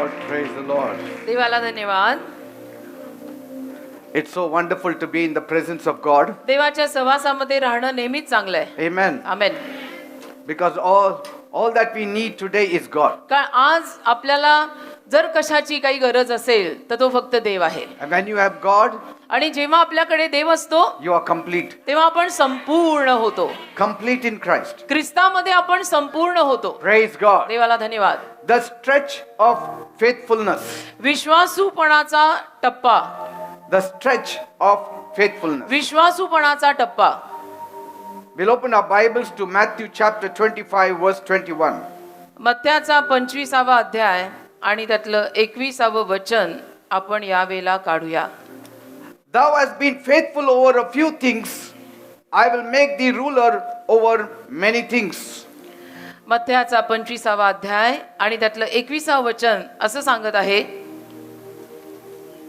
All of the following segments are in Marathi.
Lord. Praise the Lord. देवाला धन्यवाद. It's so wonderful to be in the presence of God. देवाच्या सहवासामध्ये राहणं नेहमीच चांगलं आहे. Amen. Amen. Because all that we need today is God. कारण आज आपल्याला जर कशाची काही गरज असेल तर तो फक्त देव आहे. And when you have God, आणि जेव्हा आपल्याकडे देव असतो you are complete. तेव्हा आपण संपूर्ण होतो. Complete in Christ. ख्रिस्तामध्ये आपण संपूर्ण होतो. Praise God. देवाला धन्यवाद. The stretch of faithfulness. विश्वासूपणाचा टप्पा. The stretch of faithfulness. विश्वासूपणाचा टप्पा. We'll open our Bibles to Matthew chapter 25 verse 21. मत्थ्याचा 25वा अध्याय आणि त्यातलं 21वं वचन आपण यावेळेला काढूया. Thou hast been faithful over a few things, I will make thee ruler over many things. मत्थ्याचा 25वा अध्याय आणि त्यातलं 21वं वचन असं सांगत आहे.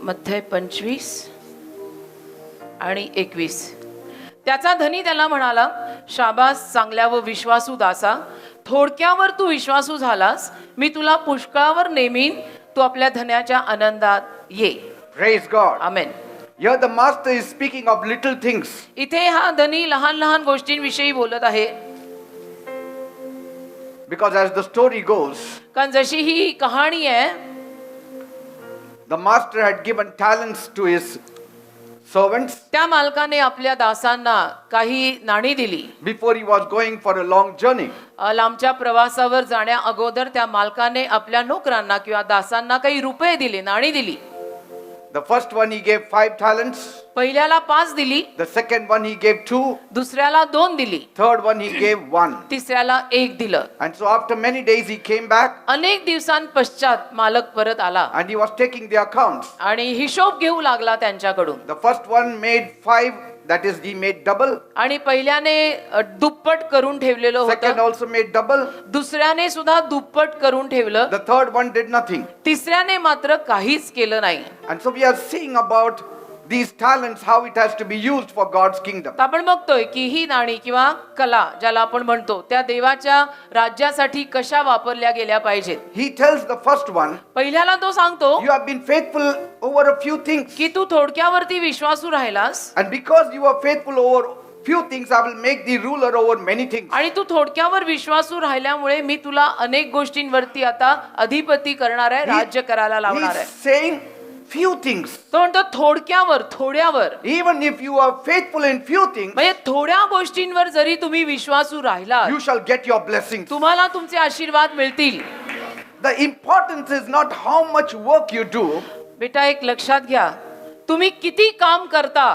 मत्थ्य 25 आणि 21. त्याचा धनी त्याला म्हणाला, शाबास चांगल्या व विश्वासू दासा, थोडक्यावर तू विश्वासू झालास, मी तुला पुष्कळावर नेमीन, तू आपल्या धन्याच्या आनंदात ये. Praise God. Amen. Here the master is speaking of little things. इथे हा धनी लहान लहान गोष्टींविषयी बोलत आहे. Because as the story goes, कारण जशी ही कहाणी आहे, the master had given talents to his servants त्या मालकाने आपल्या दासांना काही नाणी दिली. before he was going for a long journey. लांबच्या प्रवासावर जाण्या अगोदर त्या मालकाने आपल्या नोकरांना किंवा दासांना काही रुपये दिले, नाणी दिली. The first one he gave 5 talents. पहिल्याला 5 दिली, The second one he gave 2. दुसऱ्याला 2 दिली, Third one he gave 1. तिसऱ्याला 1 दिलं. And so after many days he came back अनेक दिवसांपश्चात मालक परत आला and he was taking the accounts. आणि हिशोब घेऊ लागला त्यांच्याकडून. The first one made 5, that is he made double. आणि पहिल्याने दुप्पट करून ठेवलेलं Second होतं, also made double. दुसऱ्याने सुद्धा दुप्पट करून ठेवलं, The third one did nothing. तिसऱ्याने मात्र काहीच केलं नाही. And so we are seeing about these talents, how it has to be used for God's kingdom. तर आपण बघतोय की ही नाणी किंवा कला ज्याला आपण म्हणतो त्या देवाच्या राज्यासाठी कशा वापरल्या गेल्या पाहिजेत. He tells the first one, पहिल्याला तो सांगतो you have been faithful over a few things. की तू थोडक्यावरती विश्वासू राहिलास And because you are faithful over few things, I will make thee ruler over many things. आणि तू थोडक्यावर विश्वासू राहिल्यामुळे मी तुला अनेक गोष्टींवरती आता अधिपती करणार आहे, राज्य करायला लावणार आहे. He's saying few things. तो म्हणतो थोडक्यावर, थोड्यावर. Even if you are faithful in few things, म्हणजे थोड्या गोष्टींवर जरी तुम्ही विश्वासू राहिला, you shall get your blessings. तुम्हाला तुमचे आशीर्वाद मिळतील. The importance is not how much work you do, बेटा एक लक्षात घ्या, तुम्ही किती काम करता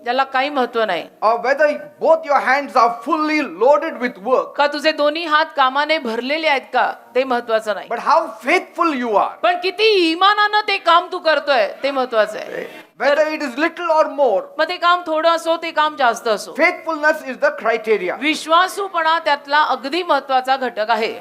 ज्याला काही महत्व नाही, or whether both your hands are fully loaded with work, का तुझे दोन्ही हात कामाने भरलेले आहेत का, ते महत्वाचं नाही. but how faithful you are. पण किती इमानानं ते काम तू करतोय ते महत्वाचं आहे. Whether it is little or more, मग ते काम थोडं असो ते काम जास्त असो, faithfulness is the criteria. विश्वासूपणा त्यातला अगदी महत्वाचा घटक आहे.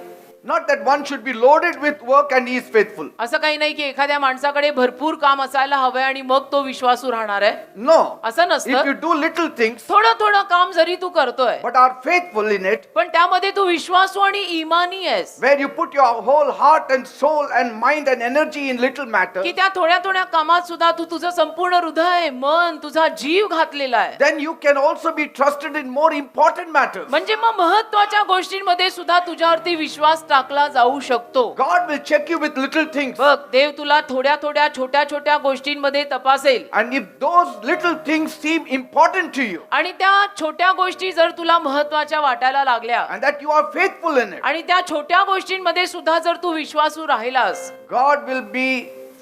Not that one should be loaded with work and he is faithful. असं काही नाही की एखाद्या माणसाकडे भरपूर काम असायला हवंय आणि मग तो विश्वासू राहणार आहे, No. असं If नसतं. you do little things थोडं थोडं काम जरी तू करतोय but are faithful in it, पण त्यामध्ये तू विश्वासू आणि इमानी आहेस, where you put your whole heart and soul and mind and energy in little matters, की त्या थोड्या थोड्या कामात सुद्धा तू तुझं संपूर्ण हृदय, मन, तुझा जीव घातलेला आहे, then you can also be trusted in more important matters. म्हणजे मग महत्वाच्या गोष्टींमध्ये सुद्धा तुझ्यावरती विश्वास टाकला जाऊ शकतो. God will check you with little things. बघ, देव तुला थोड्या थोड्या छोट्या छोट्या गोष्टींमध्ये तपासेल And if those little things seem important to you आणि त्या छोट्या गोष्टी जर तुला महत्वाच्या वाटायला लागल्या and that you are faithful in it, आणि त्या छोट्या गोष्टींमध्ये सुद्धा जर तू विश्वासू राहिलास, God will be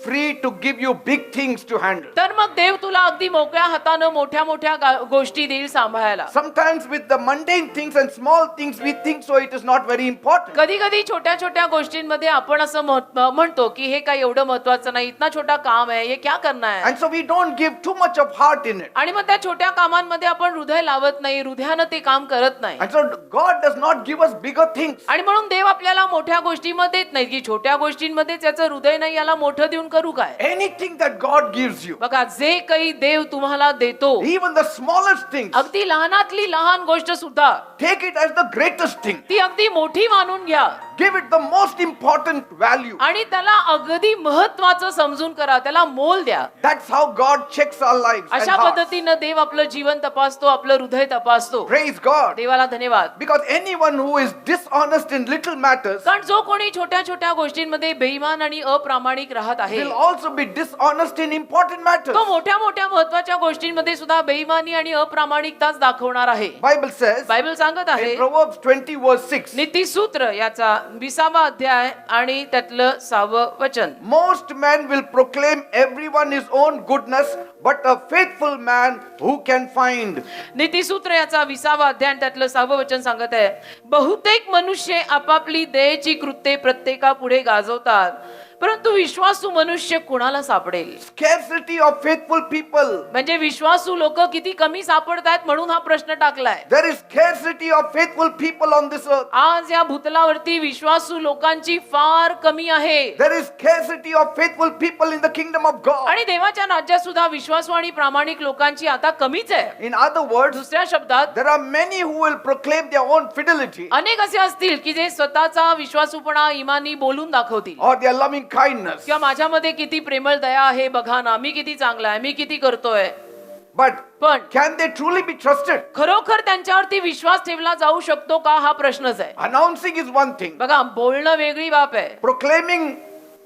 free to give you big things to handle. तर मग देव तुला अगदी मोकळ्या हातानं मोठ्या मोठ्या गोष्टी देईल सांभाळायला. Sometimes with the mundane things and small things we think so it is not very important. कधी कधी छोट्या छोट्या गोष्टींमध्ये आपण असं म्हणतो की हे काही एवढं महत्वाचं नाही, इतना छोटा काम आहे, हे क्या करना है, And so we don't give too much of heart in it. आणि मग त्या छोट्या कामांमध्ये आपण हृदय लावत नाही, हृदयानं ते काम करत नाही. And so God does not give us bigger things. आणि म्हणून देव आपल्याला मोठ्या गोष्टींमध्ये देत नाही की छोट्या गोष्टींमध्ये त्याचं हृदय नाही, याला मोठं देऊन करू काय. Anything that God gives you, बघा, जे काही देव तुम्हाला देतो, even the smallest things, अगदी लहानातली लहान गोष्ट सुद्धा take it as the greatest thing. ती अगदी मोठी मानून घ्या. Give it the most important value. आणि त्याला अगदी महत्वाचं समजून करा, त्याला मोल द्या. That's how God checks our lives and अशा hearts. पद्धतीनं देव आपलं जीवन तपासतो, आपलं हृदय तपासतो. Praise God. देवाला धन्यवाद. Because anyone who is dishonest in little matters कारण जो कोणी छोट्या छोट्या गोष्टींमध्ये बेईमान आणि अप्रामाणिक राहत आहे, will also be dishonest in important matters. तो मोठ्या मोठ्या महत्वाच्या गोष्टींमध्ये सुद्धा बेईमानी आणि अप्रामाणिकताच दाखवणार आहे. Bible says बायबल सांगत आहे in Proverbs 20 verse 6, नीतिसूत्र याचा 20वा अध्याय आणि त्यातलं 6वं वचन. most men will proclaim everyone his own goodness, but a faithful man who can find. नीतिसूत्र याचा 20वा अध्याय आणि त्यातलं 6वं वचन सांगत आहे, बहुतेक मनुष्य आपापली दयेची कृत्ये प्रत्येकापुढे गाजवतात, परंतु विश्वासू मनुष्य कुणाला सापडेल? Scarcity of faithful people. म्हणजे विश्वासू लोक किती कमी सापडतायत म्हणून हा प्रश्न टाकलाय. There is scarcity of faithful people on this earth. आज या भूतलावरती विश्वासू लोकांची फार कमी आहे. There is scarcity of faithful people in the kingdom of God. आणि देवाच्या राज्यात सुद्धा विश्वासू आणि प्रामाणिक लोकांची आता कमीच आहे. In other words, दुसऱ्या शब्दात there are many who will proclaim their own fidelity अनेक असे असतील की जे स्वतःचा विश्वासूपणा इमानी बोलून दाखवतील, or their loving kindness. किंवा माझ्यामध्ये किती प्रेमळ दया आहे बघा ना, मी किती चांगला आहे, मी किती करतोय. But पण can they truly be trusted? खरोखर त्यांच्यावरती विश्वास ठेवला जाऊ शकतो का, हा प्रश्नच आहे. Announcing is one thing. बघा, बोलणं वेगळी बाब आहे, Proclaiming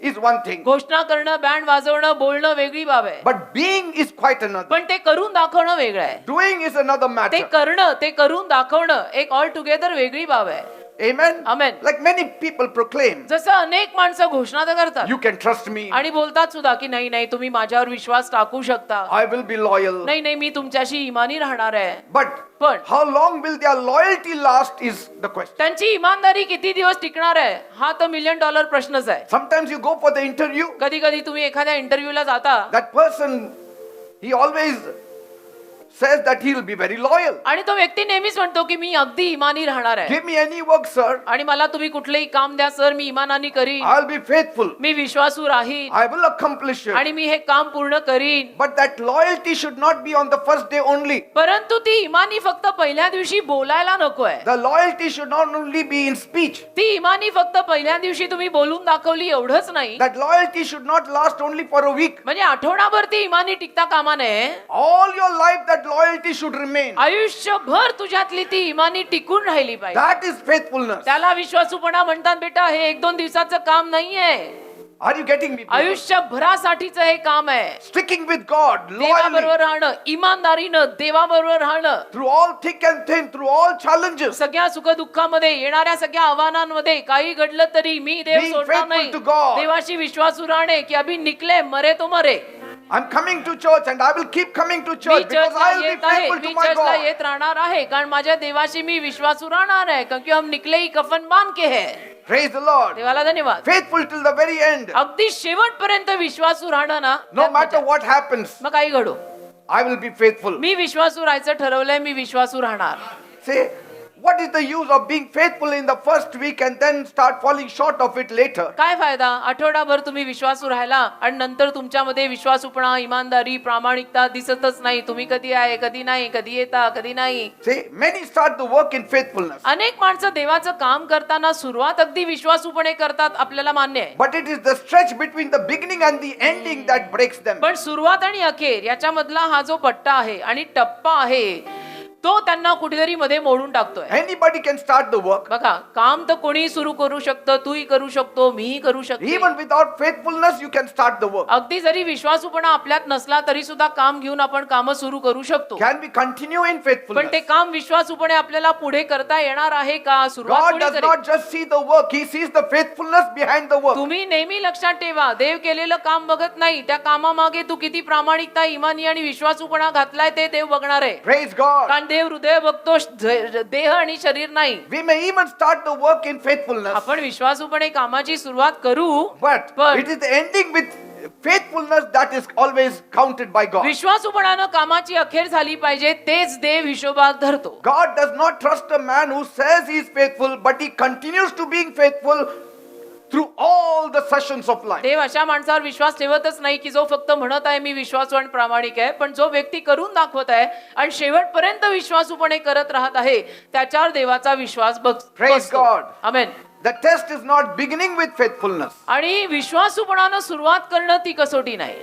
is one thing. घोषणा करणं, बँड वाजवणं, बोलणं वेगळी बाब आहे. But being is quite another. पण ते करून दाखवणं वेगळं आहे. Doing is another ते matter. करणं, ते करून दाखवणं एक ऑल टुगेदर वेगळी बाब आहे. Amen? Amen. Like many people proclaim, जसं अनेक माणसं घोषणा तर करतात you can trust me. आणि बोलतात सुद्धा की नाही नाही, तुम्ही माझ्यावर विश्वास टाकू शकता, I will be loyal. नाही नाही, मी तुमच्याशी इमानी राहणार आहे. But पण how long will their loyalty last is the question. त्यांची इमानदारी किती दिवस टिकणार आहे, हा तर $1,000,000 प्रश्नच आहे. Sometimes you go for the interview, कधी कधी तुम्ही एखाद्या इंटरव्ह्यूला जाता that person, he always says that he will be very loyal. आणि तो व्यक्ती नेहमीच म्हणतो की मी अगदी इमानी राहणार आहे Give me any work, sir. आणि मला तुम्ही कुठलेही काम द्या सर, मी इमानाने करीन, I'll be faithful. मी विश्वासू राहीन I will accomplish it. आणि मी हे काम पूर्ण करीन. But that loyalty should not be on the first day only. परंतु ती इमानी फक्त पहिल्या दिवशी बोलायला नकोय. The loyalty should not only be in speech. ती इमानी फक्त पहिल्या दिवशी तुम्ही बोलून दाखवली एवढंच नाही, That loyalty should not last only for a week. म्हणजे आठवडाभर ती इमानी टिकता कामा नये. All your life that loyalty should remain. आयुष्यभर तुझ्यातली ती इमानी टिकून राहिली पाहिजे. That is faithfulness. त्याला विश्वासूपणा म्हणतात. बेटा, हे 1-2 दिवसाचं काम नाहीये, Are you getting me? people? आयुष्यभरासाठीच हे काम आहे. Sticking with God, loyally, देवाबरोबर राहणं, इमानदारीनं देवाबरोबर राहणं, through all thick and thin, through all challenges. सगळ्या सुखदुःखामध्ये, येणाऱ्या सगळ्या आव्हानांमध्ये काही घडलं तरी मी देव Being सोडणार faithful नाही. to God. देवाशी विश्वासू राहणे की अभी निकले मरे तो मरे. I'm coming to church and I will keep coming to me church because चर्चला I will be येत आहे, faithful मी to my चर्चला God. येत राहणार आहे, कारण माझ्या देवाशी मी विश्वासू राहणार आहे, क्योंकि हम निकले ही कफन बांध के है. Praise the Lord. देवाला धन्यवाद. Faithful till the very end. अगदी शेवटपर्यंत विश्वासू राहणं ना, No त्यात matter मजा. what happens, मग काही घडो, I will be faithful. मी विश्वासू राहायचं ठरवलंय, मी विश्वासू राहणार. Say, what is the use of being faithful in the first week and then start falling short of it later? काय फायदा आठवडाभर तुम्ही विश्वासू राहिला आणि नंतर तुमच्यामध्ये विश्वासूपणा, इमानदारी, प्रामाणिकता दिसतच नाही. तुम्ही कधी आहे, कधी नाही, कधी येता, कधी नाही. See, many start the work in faithfulness, अनेक माणसं देवाचं काम करताना सुरुवात अगदी विश्वासूपणे करतात, आपल्याला मान्य आहे. but it is the stretch between the beginning and the ending that breaks them. पण सुरुवात आणि अखेर याच्यामधला हा जो पट्टा आहे आणि टप्पा आहे, तो त्यांना कुठेतरी मध्ये मोडून टाकतोय. Anybody can start the work. बघा, काम तर कोणी सुरू करू शकतं, तूही करू शकतो, मीही करू शकतो. Even without faithfulness, you can start the work. अगदी जरी विश्वासूपणा आपल्यात नसला तरी सुद्धा काम घेऊन आपण काम सुरू करू शकतो. Can we continue in पण ते faithfulness? काम विश्वासूपणे आपल्याला पुढे करता येणार आहे का? सुरुवात God कोणी does करेल? not just see the work, He sees the faithfulness behind the work. तुम्ही नेहमी लक्षात ठेवा, देव केलेलं काम बघत नाही, त्या कामामागे तू किती प्रामाणिकता, इमानी आणि विश्वासूपणा घातलाय ते देव बघणार आहे. Praise God. कारण देव हृदय बघतो, देह आणि शरीर नाही. We may even start the work in faithfulness, आपण विश्वासूपणे कामाची सुरुवात करू, but But- it is the ending with faithfulness that is always counted by God. विश्वासूपणानं कामाची अखेर झाली पाहिजे, तेच देव हिशोबात धरतो. God does not trust a man who says he is faithful, but he continues to being faithful through all the sessions of life. देव अशा माणसावर विश्वास ठेवतच नाही की जो फक्त म्हणत आहे मी विश्वासू आणि प्रामाणिक आहे, पण जो व्यक्ती करून दाखवत आहे आणि शेवटपर्यंत विश्वासूपणे करत राहत आहे, त्याच्यावर देवाचा विश्वास Praise God. Amen. The test is not beginning with faithfulness, आणि विश्वासूपणानं सुरुवात करणं ती कसोटी नाही,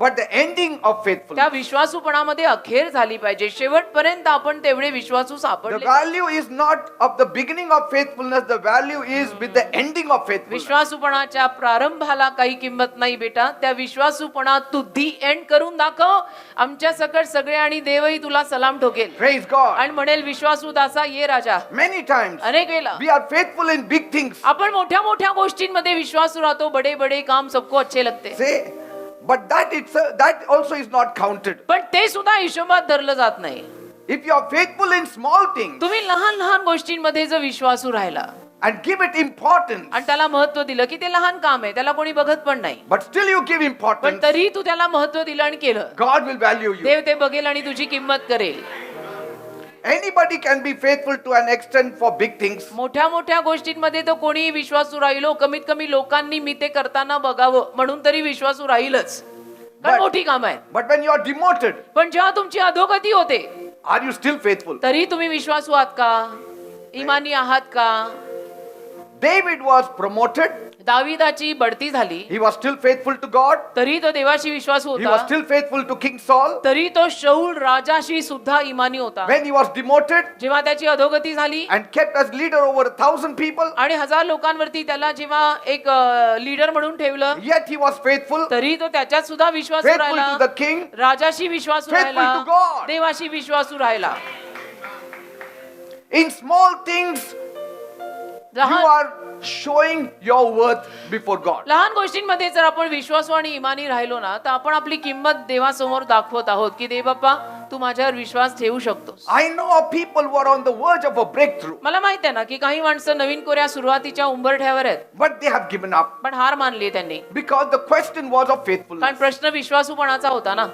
but the ending of त्या faithfulness. विश्वासूपणामध्ये अखेर झाली पाहिजे. शेवटपर्यंत आपण तेवढे विश्वासू The सापडले. value is not of the beginning of faithfulness, the value is with the ending of faithfulness. विश्वासूपणाच्या प्रारंभाला काही किंमत नाही बेटा, त्या विश्वासूपणा तू दी एंड करून दाखव. आमच्या सकट सगळे आणि देवही तुला सलाम ठोकेल Praise God. आणि म्हणेल विश्वासू दासा ये राजा. Many times अनेक वेळा we are faithful in big things. आपण मोठ्या मोठ्या गोष्टींमध्ये विश्वासू राहतो. बडे बडे काम सबको अच्छे लगते, Say, but that also is not counted. पण ते सुद्धा हिशोबात धरलं जात नाही. If you are faithful in small things तुम्ही लहान लहान गोष्टींमध्ये जर विश्वासू राहिला and give it importance, आणि त्याला महत्व दिलं की ते लहान काम आहे, त्याला कोणी बघत पण नाही, but still you give पण importance, तरी तू त्याला महत्व दिलं आणि केलं, God will value you. देव ते बघेल आणि तुझी किंमत करेल. Anybody can be faithful to an extent for big things, मोठ्या मोठ्या गोष्टींमध्ये तर कोणीही विश्वासू राहिलो, कमीत कमी लोकांनी मी ते करताना बघावं म्हणून तरी विश्वासू राहीलच, कारण But- मोठी काम आहे. but when you are demoted, पण जेव्हा तुमची अधोगती होते are you still faithful? तरी तुम्ही विश्वासू आहात का, इमानी आहात का? David was promoted, दाविदाची बढती झाली he was still faithful to God, तरी तो देवाशी विश्वासू he was होता, still faithful to King Saul. तरी तो शौल राजाशी सुद्धा इमानी होता. When he was demoted जेव्हा त्याची अधोगती झाली and kept as leader over 1,000 people, आणि 1000 लोकांवरती त्याला जेव्हा एक लीडर म्हणून ठेवलं, yet he was faithful, तरी तो त्याच्यात सुद्धा विश्वासू faithful to राहिला, the king. राजाशी विश्वासू Faithful राहिला, to God. देवाशी विश्वासू राहिला. In small things, you लहान are showing your worth before God. लहान गोष्टींमध्ये जर आपण विश्वासू आणि इमानी राहिलो ना, तर आपण आपली किंमत देवासमोर दाखवत आहोत की देव बाप्पा तू माझ्यावर विश्वास ठेवू शकतोस. I know of people who are on the verge of a breakthrough, मला माहित आहे ना की काही माणसं नवीन कोऱ्या सुरुवातीच्या उंबरठ्यावर आहेत, but they have given up पण हार मानली त्यांनी, because the question was of faithfulness. कारण प्रश्न विश्वासूपणाचा होता ना.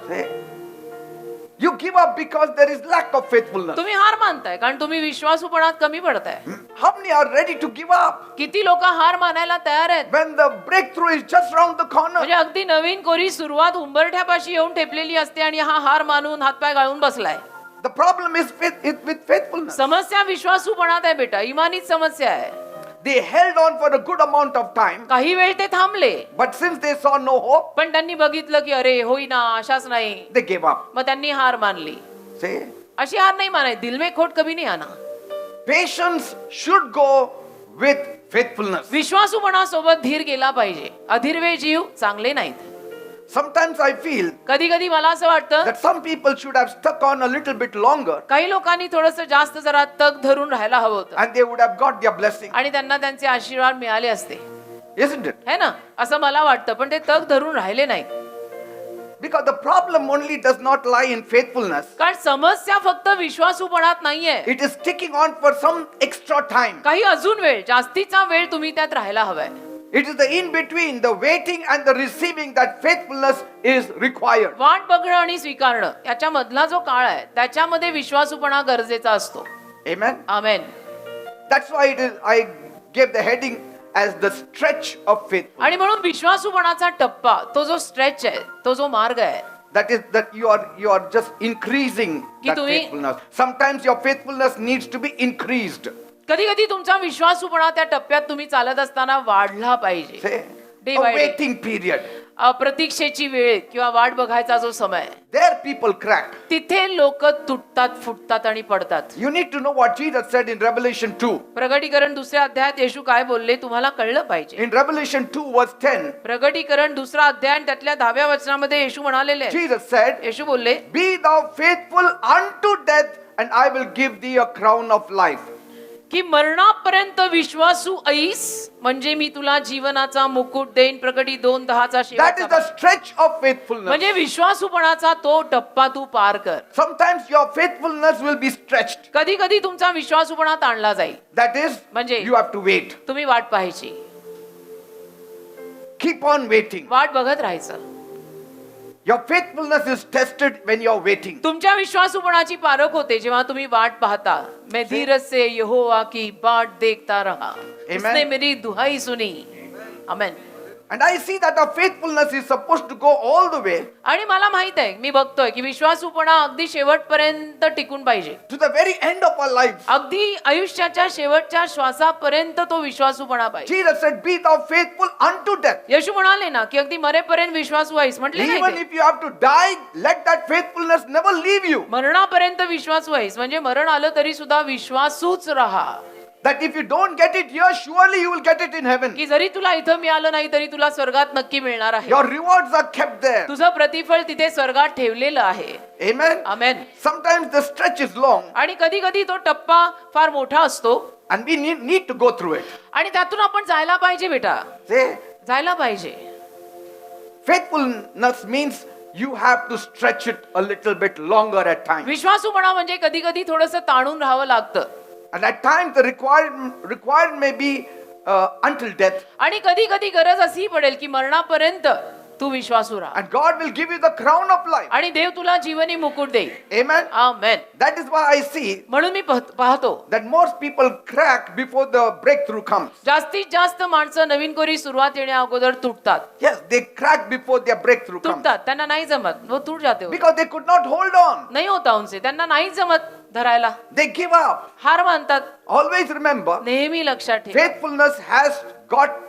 You give up because there is lack of faithfulness. तुम्ही हार मानताय कारण तुम्ही विश्वासूपणात कमी पडताय. How many are ready to give up किती लोक हार मानायला तयार आहेत, when the breakthrough is just round the corner? म्हणजे अगदी नवीन कोरी सुरुवात उंबरठ्यापाशी येऊन ठेपलेली असते आणि हा हार मानून हातपाय गाळून बसलाय. The problem is with faithfulness. समस्या विश्वासूपणात आहे बेटा, इमानीत समस्या आहे. They held on for a good amount of time, काही वेळ ते थांबले, but since they saw no hope, पण त्यांनी बघितलं की अरे होईना, आशाच नाही, they gave up. मग त्यांनी हार मानली. See, अशी हार नाही मानाय, दिल में खोट कभी नाही आना. patience should go with faithfulness. विश्वासूपणासोबत धीर गेला पाहिजे. अधीरवे जीव चांगले नाहीत. Sometimes I feel कधी कधी मला असं वाटतं that some people should have stuck on a little bit longer काही लोकांनी थोडस जास्त जरा तग धरून राहायला हवं होतं and they would have got their blessing. आणि त्यांना त्यांचे आशीर्वाद मिळाले असते, Isn't it? है ना, असं मला वाटतं. पण ते तग धरून राहिले नाही, Because the problem only does not lie in faithfulness. कारण समस्या फक्त विश्वासूपणात नाहीये. It is sticking on for some extra time. काही अजून वेळ, जास्तीचा वेळ तुम्ही त्यात राहायला हवाय. It is the in between, the waiting and the receiving, that faithfulness is required. वाट बघणं आणि स्वीकारणं याच्या मधला जो काळ आहे त्याच्यामध्ये विश्वासूपणा गरजेचा असतो. Amen. Amen. That's why I gave the heading as the stretch of faithfulness. आणि म्हणून विश्वासूपणाचा टप्पा, तो जो स्ट्रेच आहे, तो जो मार्ग आहे, That is that you are just increasing की that तुम्ही- faithfulness. Sometimes your faithfulness needs to be increased. कधी कधी तुमचा विश्वासूपणा त्या टप्प्यात तुम्ही चालत असताना वाढला पाहिजे. Say, Day a by day. waiting period. प्रतीक्षेची वेळ किंवा वाट बघायचा जो समय, There people crack. तिथे लोक तुटतात, फुटतात आणि पडतात. You need to know what Jesus said in Revelation 2. प्रगटीकरण 2 अध्यायात येशू काय बोलले तुम्हाला कळलं पाहिजे. In Revelation 2 verse 10, प्रगटीकरण 2 अध्याय आणि त्यातल्या 10व्या वचनामध्ये येशू म्हणालेले, Jesus said, येशू बोलले, "Be thou faithful unto death, and I will give thee a crown of life." की मरणापर्यंत विश्वासू ऐस म्हणजे मी तुला जीवनाचा मुकुट देईन. प्रगटी 2:10 That is शेवटचा the stretch of faithfulness. म्हणजे विश्वासूपणाचा तो टप्पा तू पार कर. Sometimes your faithfulness will be stretched. कधी कधी तुमचा विश्वासूपणा ताणला जाईल, That is, म्हणजे- you have to wait. तुम्ही वाट पाहायची, Keep on waiting. वाट बघत राहायचं. Your faithfulness is tested when you are waiting. तुमच्या विश्वासूपणाची पारख होते जेव्हा तुम्ही वाट पाहता. मैं धीरज से यहोवा की बाट देखता रहा, उसने मेरी दुहाई सुनी. आमेन. And I see that our faithfulness is supposed to go all the way आणि मला माहित आहे, मी बघतोय की विश्वासूपणा अगदी शेवटपर्यंत टिकून पाहिजे. to the very end of our lives. अगदी आयुष्याच्या शेवटच्या श्वासापर्यंत तो विश्वासूपणा पाहिजे. Jesus said, "Be thou faithful unto death." येशू म्हणाले ना की अगदी मरेपर्यंत विश्वासू आहेस, म्हटले Even नाही ते. if you have to die, let that faithfulness never leave you. मरणापर्यंत विश्वासू आहेस म्हणजे मरण आलं तरी सुद्धा विश्वासूच राहा. That if you don't get it here, surely you will get it in heaven. की जरी तुला इथं मिळालं नाही तरी तुला स्वर्गात नक्की मिळणार आहे. Your rewards are kept there. तुझं प्रतिफळ तिथे स्वर्गात ठेवलेलं आहे. Amen. Amen. Sometimes the stretch is long आणि कधी कधी तो टप्पा फार मोठा असतो and we need to go through it. आणि त्यातून आपण जायला पाहिजे बेटा, Say, जायला पाहिजे. faithfulness means you have to stretch it a little bit longer at times. विश्वासूपणा म्हणजे कधी कधी थोडंसं ताणून राहावं लागतं. And at times the required may be until death. आणि कधी कधी गरज अशी पडेल की मरणापर्यंत तू विश्वासू राहा. And God will give you the crown of life. आणि देव तुला जीवनी मुकुट देईल. Amen. Amen. That is why I see म्हणून मी पाहतो that most people crack before the breakthrough comes. जास्तीत जास्त माणसं नवीन कोरी सुरुवात येण्या अगोदर तुटतात. Yes, they crack before their breakthrough comes. तुटतात, त्यांना नाही जमत, वो तुट जाते हो. Because they could not hold on. नाही होता उनसे, त्यांना नाही जमत धरायला, They give up. हार मानतात. Always remember, नेहमी लक्षात ठेवा, faithfulness has got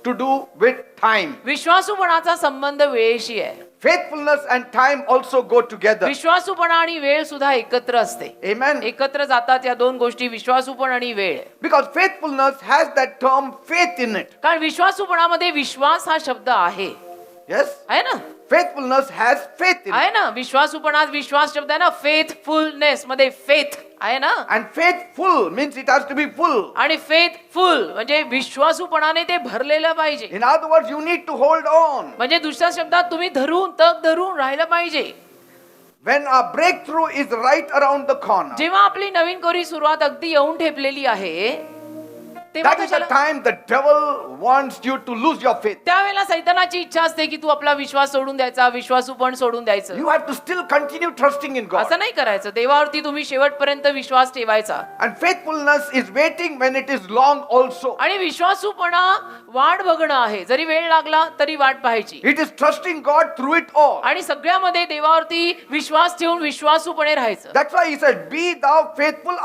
to do with time. विश्वासूपणाचा संबंध वेळेशी आहे. Faithfulness and time also go together. विश्वासूपणा आणि वेळ सुद्धा एकत्र असते. Amen. एकत्र जातात या दोन गोष्टी, विश्वासूपण आणि वेळ. Because faithfulness has that term faith in it. कारण विश्वासूपणामध्ये विश्वास हा शब्द आहे. Yes? आहे ना, Faithfulness has faith in आहे it. ना. विश्वासूपणात विश्वास शब्द आहे ना, फेथफुलनेस मध्ये फेथ आहे ना. And faithful means it has to be full. आणि फेथफुल म्हणजे विश्वासूपणाने ते भरलेलं पाहिजे. In other words, you need to hold on. म्हणजे दुसऱ्या शब्दात तुम्ही तग धरून राहिलं पाहिजे. When our breakthrough is right around the corner, जेव्हा आपली नवीन कोरी सुरुवात अगदी येऊन ठेपलेली आहे, तेव्हा that is the कशाला, time the devil wants you to lose your faith. त्यावेळेला सैतानाची इच्छा असते की तू आपला विश्वास सोडून द्यायचा, विश्वासूपण सोडून द्यायचं. You have to still continue trusting in God. असं नाही करायचं. देवावरती तुम्ही शेवटपर्यंत विश्वास ठेवायचा. And faithfulness is waiting when it is long also. आणि विश्वासूपणा वाट बघणं आहे, जरी वेळ लागला तरी वाट पाहायची. It is trusting God through it all. आणि सगळ्यामध्ये देवावरती विश्वास ठेवून विश्वासूपणे राहायचं. That's why he said, "Be thou faithful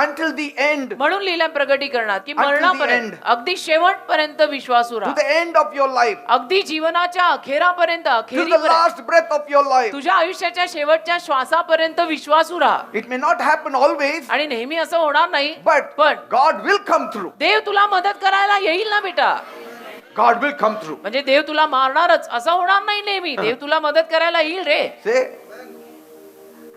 until the end." म्हणून लिहिल्या प्रगटीकरणात की Until the मरणापर्यंत, end. अगदी शेवटपर्यंत विश्वासू To राहा. the end of your life. अगदी जीवनाच्या अखेरापर्यंत, Till the अखेरीपर्यंत, last breath of your life. तुझ्या आयुष्याच्या शेवटच्या श्वासापर्यंत विश्वासू राहा. It may not happen always, आणि नेहमी असं होणार नाही, but पण God will come through. देव तुला मदत करायला येईल ना बेटा. God will come through. म्हणजे देव तुला मारणारच असं होणार नाही नेहमी. देव तुला मदत करायला येईल रे. See?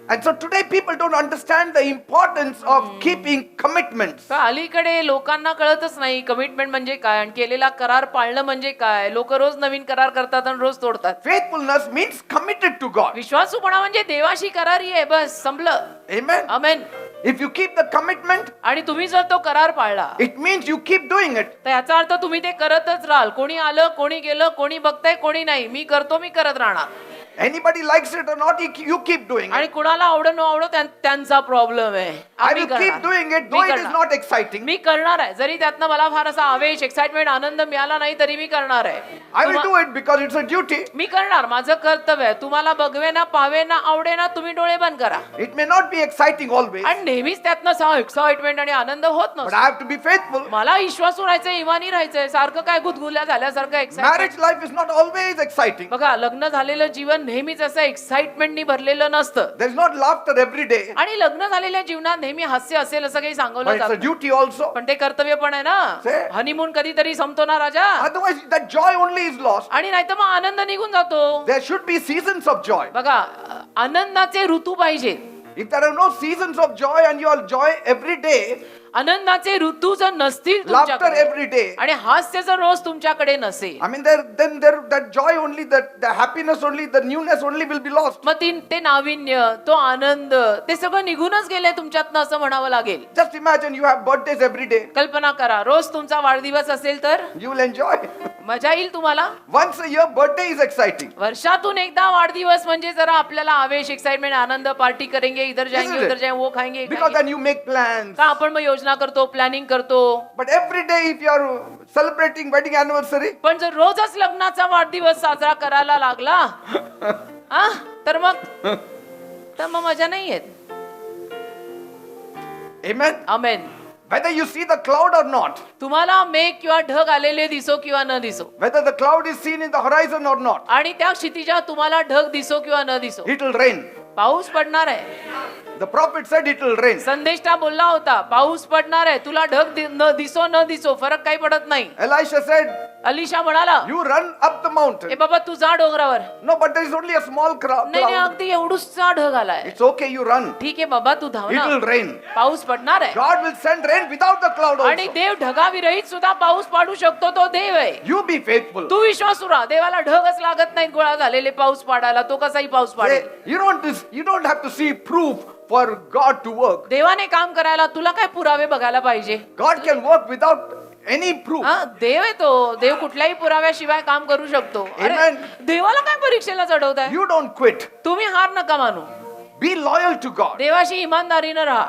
And so today people don't understand the importance of keeping commitments. तर अलीकडे लोकांना कळतच नाही कमिटमेंट म्हणजे काय आणि केलेला करार पाळणं म्हणजे काय. लोक रोज नवीन करार करतात आणि रोज तोडतात. Faithfulness means committed to God. विश्वासूपणा म्हणजे देवाशी करारी आहे, बस संपलं. Amen. Amen. If you keep the commitment, आणि तुम्ही जर तो करार पाळला it means you keep doing it. तर याचा अर्थ तुम्ही ते करतच राहाल. कोणी आलं, कोणी गेलं, कोणी बघताय, कोणी नाही, मी करतो, मी करत राहणार. Anybody likes it or not, you keep doing आणि it. कुणाला आवडो न आवडो त्यांचा प्रॉब्लेम आहे. I आम्ही will keep करणार. doing it, me though it is करणार. not exciting. मी करणार आहे. जरी त्यातनं मला फार असा आवेश, एक्साइटमेंट, आनंद मिळाला नाही तरी मी करणार आहे. I will do it because it's a duty. मी करणार, माझं कर्तव्य आहे. तुम्हाला बघवे ना, पावे ना, आवडे ना, तुम्ही डोळे बंद करा. It may not be exciting always, आणि नेहमीच त्यातनं एक्साइटमेंट आणि आनंद होत but नसतो. I have to be faithful. मला विश्वासू राहायचंय, इमानी राहायचंय. सारखं काय गुदगुल्या झाल्यासारखं excitement. Marriage life is not always exciting. बघा, लग्न झालेलं जीवन नेहमीच असं एक्साइटमेंटनी भरलेलं नसतं. There's not laughter every day, आणि लग्न झालेल्या जीवनात नेहमी हास्य असेल असं काही सांगवलं but it's a जातं. duty also. पण ते कर्तव्य पण आहे ना. Say. हनीमून कधीतरी संपतो ना राजा. Otherwise, that joy only is lost. आणि नाहीतर मग आनंद निघून जातो. There should be seasons of joy. बघा, आनंदाचे ऋतू पाहिजेत. If there are no seasons of joy and your joy every day, आनंदाचे ऋतू जर नसतील laughter तुमच्याकडे every day, आणि हास्य जर रोज तुमच्याकडे नसेल, I mean, that joy only, the happiness only, the newness only will be lost. मग ते नाविन्य, तो आनंद, ते सगळं निघूनच गेलंय तुमच्यातनं असं म्हणावं लागेल. Just imagine you have birthdays every day. कल्पना करा, रोज तुमचा वाढदिवस असेल तर You will enjoy. मजा येईल तुम्हाला. Once a year, birthday is exciting. वर्षातून एकदा वाढदिवस म्हणजे जरा आपल्याला आवेश, एक्साइटमेंट, आनंद, पार्टी करेंगे, इधर जाएंगे, Isn't it? उधर जाएंगे, वो खाएंगे, Because then you make plans. का आपण मग योजना करतो, प्लॅनिंग करतो. But every day, if you are celebrating wedding anniversary, पण जर रोजच लग्नाचा वाढदिवस साजरा करायला लागला हा, तर मग मजा नाही येत. amen. Amen. Whether you see the cloud or not, तुम्हाला मेघ किंवा ढग आलेले दिसो किंवा न दिसो, whether the cloud is seen in the horizon or not, आणि त्या क्षितिजात तुम्हाला ढग दिसो किंवा न दिसो, it will rain. पाऊस पडणार आहे. The prophet said it will rain. संदेष्टा बोलला होता पाऊस पडणार आहे. तुला ढग दिसो न दिसो फरक काही पडत नाही. Elisha said, अलिशा म्हणाला, you run up the A mountain. बाबा तू जा डोंगरावर. No, but there is only a small नाही नाही, cloud. अगदी एवढूसा ढग आलाय. It's okay, you run. ठीक आहे बाबा तू धाव It will ना, rain. पाऊस पडणार आहे. God will send rain without the cloud आणि also. देव ढगाविरहित सुद्धा पाऊस पाडू शकतो. तो देव आहे. You be faithful. तू विश्वासू राहा. देवाला ढगच लागत नाही गोळा झालेले पाऊस पाडायला. तो कसाही पाऊस पाडेल. Say, you don't have to see proof for God to work. देवाने काम करायला तुला काय पुरावे बघायला पाहिजे. God can work without any proof. हा, देव आहे तो. देव कुठल्याही पुराव्याशिवाय काम करू शकतो. अरे, Amen. देवाला काय परीक्षेला चढवताय. You don't quit. तुम्ही हार नका मानू. Be loyal to God. देवाशी इमानदारीनं राहा.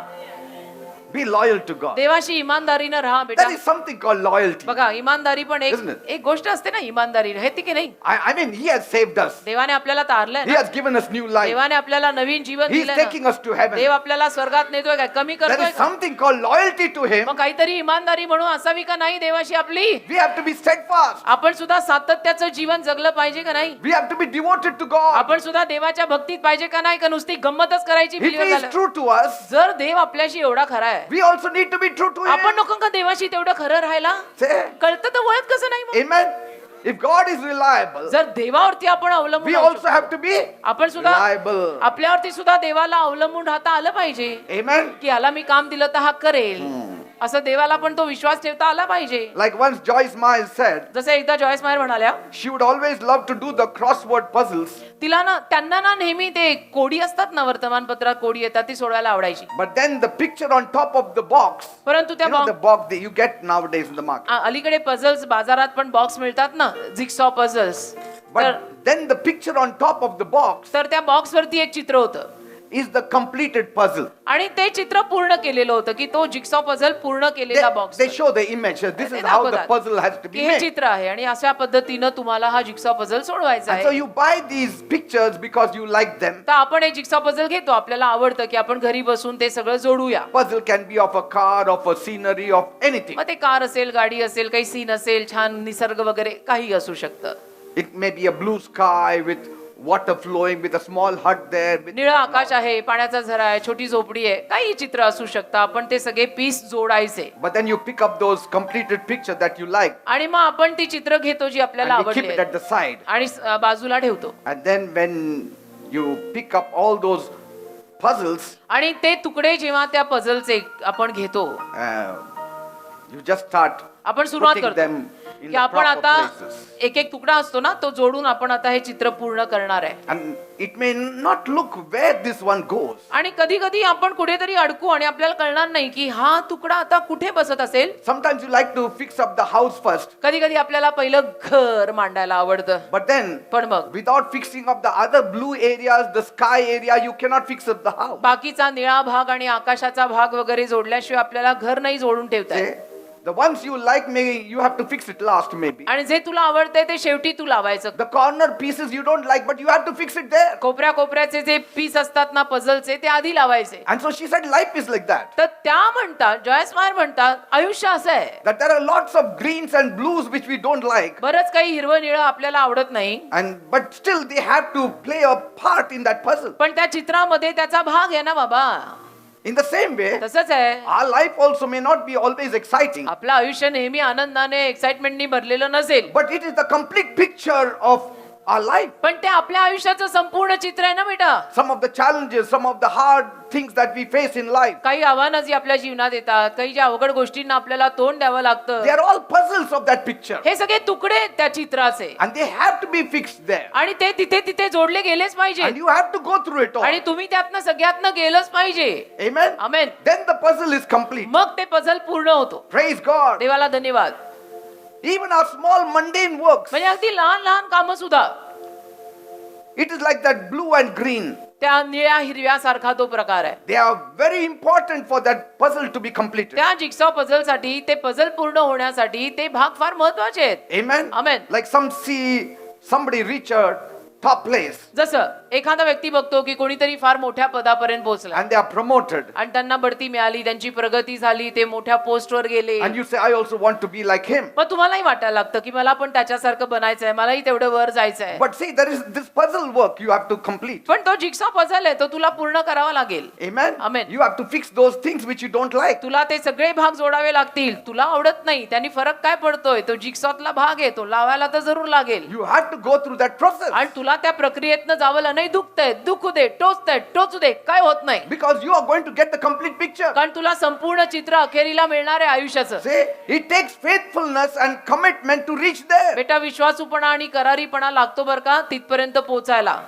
Be loyal to God. देवाशी इमानदारीनं राहा बेटा. There is something called loyalty. बघा इमानदारी पण Isn't it? एक गोष्ट असते ना, इमानदारी आहे ती की नाही. I mean, He has saved us. देवाने आपल्याला तारलंय He ना. has given us new life. देवाने आपल्याला नवीन जीवन He is दिलंय taking ना. us to heaven. देव आपल्याला स्वर्गात नेतोय काय, कमी There करतोय is का? something called loyalty to Him. मग काहीतरी इमानदारी म्हणून असावी का नाही देवाशी आपली. We have to be steadfast. आपण सुद्धा सातत्याचं जीवन जगलं पाहिजे का नाही. We have to be devoted to God. आपण सुद्धा देवाच्या भक्तीत पाहिजे का नाही, का नुसती गंमतच करायची. If He believer is झालं. true to us, जर देव आपल्याशी एवढा खरा आहे, we also need to be true to आपण Him. नको का देवाशी तेवढं खरं राहायला. Say, कळतं तर वळत कसं नाही मग. Amen. If God is reliable, जर देवावरती आपण अवलंबून we राहू also शकतो. have to be आपण सुद्धा reliable. आपल्यावरती सुद्धा देवाला अवलंबून राहता आलं पाहिजे. Amen. की ह्याला मी काम दिलं तर हा करेल, असं देवाला पण तो विश्वास ठेवता आला पाहिजे. Like once Joyce Meyer said, जसं एकदा जॉयस मायर म्हणाल्या, she would always love to do the crossword puzzles, त्यांना ना नेहमी ते कोडी असतात ना, वर्तमानपत्रात कोडी येतात ती सोडवायला आवडायची. but then the picture on top of the box, परंतु त्या you know the box that you get nowadays in the market. अलीकडे पझल्स बाजारात पण बॉक्स मिळतात ना, jigsaw puzzles. But then the picture on top of the box तर त्या बॉक्स वरती एक चित्र होतं is the completed puzzle. आणि ते चित्र पूर्ण केलेलं होतं, की तो जिक्सॉ पझल पूर्ण केलेला box. They show the image. This is how the puzzle has to be हे made. चित्र आहे आणि अशा पद्धतीनं तुम्हाला हा जिक्सॉ पझल सोडवायचा And so आहे. you buy these pictures because you like them. तर आपण एक जिक्सॉ पझल घेतो, आपल्याला आवडतं की आपण घरी बसून ते सगळं जोडूया. Puzzle can be of a car, of a scenery, of anything. मग ते कार असेल, गाडी असेल, काही सीन असेल, छान निसर्ग वगैरे काही असू शकतं. It may be a blue sky with water flowing, with a small hut there. निळं आकाश आहे, पाण्याचा झरा आहे, छोटी झोपडी आहे, काही चित्र असू शकतं. आपण ते सगळे पीस जोडायचे But then you pick up those completed pictures that you like आणि मग आपण ती चित्र घेतो जी आपल्याला and we keep आवडली it at the side. आणि बाजूला ठेवतो. And then when you pick up all those puzzles, आणि ते तुकडे जेव्हा त्या पझलचे आपण घेतो, you just start आपण सुरुवात putting करतो them in की the आपण proper आता places. एक एक तुकडा असतो ना, तो जोडून आपण आता हे चित्र पूर्ण करणार आहे. And it may not look where this one goes. आणि कधी कधी आपण कुठेतरी अडकू आणि आपल्याला कळणार नाही की हा तुकडा आता कुठे बसत असेल. Sometimes you like to fix up the house first, कधी कधी आपल्याला पहिलं घर मांडायला आवडतं, but then पण मग without fixing up the other blue areas, the sky area, you cannot fix up the house. बाकीचा निळा भाग आणि आकाशाचा भाग वगैरे जोडल्याशिवाय आपल्याला घर नाही जोडून ठेवता येत. See, the ones you like, maybe you have to fix it last, maybe. आणि जे तुला आवडतंय ते शेवटी तू लावायचं. The corner pieces you don't like, but you have to fix it there. कोपऱ्या कोपऱ्याचे जे पीस असतात ना पझलचे, ते आधी लावायचे. And so she said, life is like that. तर त्या म्हणतात, जॉयस मायर म्हणतात, आयुष्य असं आहे. That there are lots of greens and blues which we don't like. बरंच काही हिरवं निळं आपल्याला आवडत नाही, But still they have to play a part in that puzzle. पण त्या चित्रामध्ये त्याचा भाग आहे ना बाबा. In the same way, तसंच आहे. our life also may not be always exciting, आपलं आयुष्य नेहमी आनंदाने, एक्साइटमेंटनी भरलेलं नसेल, but it is the complete picture of our life. पण ते आपल्या आयुष्याचं संपूर्ण चित्र आहे ना बेटा. Some of the challenges, some of the hard things that we face in life, काही आव्हानं जी आपल्या जीवनात येतात, काही ज्या अवघड गोष्टींना आपल्याला तोंड द्यावं लागतं, they are all puzzles of that picture. हे सगळे तुकडे आहेत त्या चित्राचे And they have to be fixed there. आणि ते तिथे तिथे जोडले गेलेच पाहिजे And you have to go through it all. आणि तुम्ही त्यातनं सगळ्यातनं गेलंच पाहिजे. Amen? Amen. Then the puzzle is complete. मग ते पझल पूर्ण होतो. Praise God. देवाला धन्यवाद. Even our small mundane works, म्हणजे अगदी लहान लहान कामं सुद्धा it is like that blue and green. त्या निळ्या हिरव्या सारखा तो प्रकार आहे. They are very important for that puzzle to be completed. त्या जिक्सॉ पझल साठी ते पझल पूर्ण होण्यासाठी ते भाग फार महत्वाचे आहेत. Amen. Amen. Like some see somebody reach a top place जसं एखादा व्यक्ती बघतो की कोणीतरी फार मोठ्या पदापर्यंत पोहोचला and they are promoted. आणि त्यांना बढती मिळाली, त्यांची प्रगती झाली, ते मोठ्या पोस्टवर गेले. And you say, I also want to be like him. पण तुम्हालाही वाटायला लागतं की मला पण त्याच्यासारखं बनायचंय, मलाही तेवढं वर जायचंय. But see, there is this puzzle work you have to complete. पण तो जिक्सॉ पझल आहे, तो तुला पूर्ण करावा लागेल. Amen. Amen. You have to fix those things which you don't like. तुला ते सगळे भाग जोडावे लागतील. तुला आवडत नाही, त्यांनी फरक काय पडतोय? तो जिक्सॉतला भाग आहे, तो लावायला तर जरूर लागेल. You have to go through that process. आणि तुला त्या प्रक्रियेतनं जावं नाही. दुखतंय, दुखू दे, टोचतंय, टोचू दे, काय होत नाही. Because you are going to get the complete picture. कारण तुला संपूर्ण चित्र अखेरीला मिळणार आहे आयुष्याचं. See, it takes faithfulness and commitment to reach there. बेटा, विश्वासूपणा आणि करारीपणा लागतो बर का तिथपर्यंत पोहोचायला.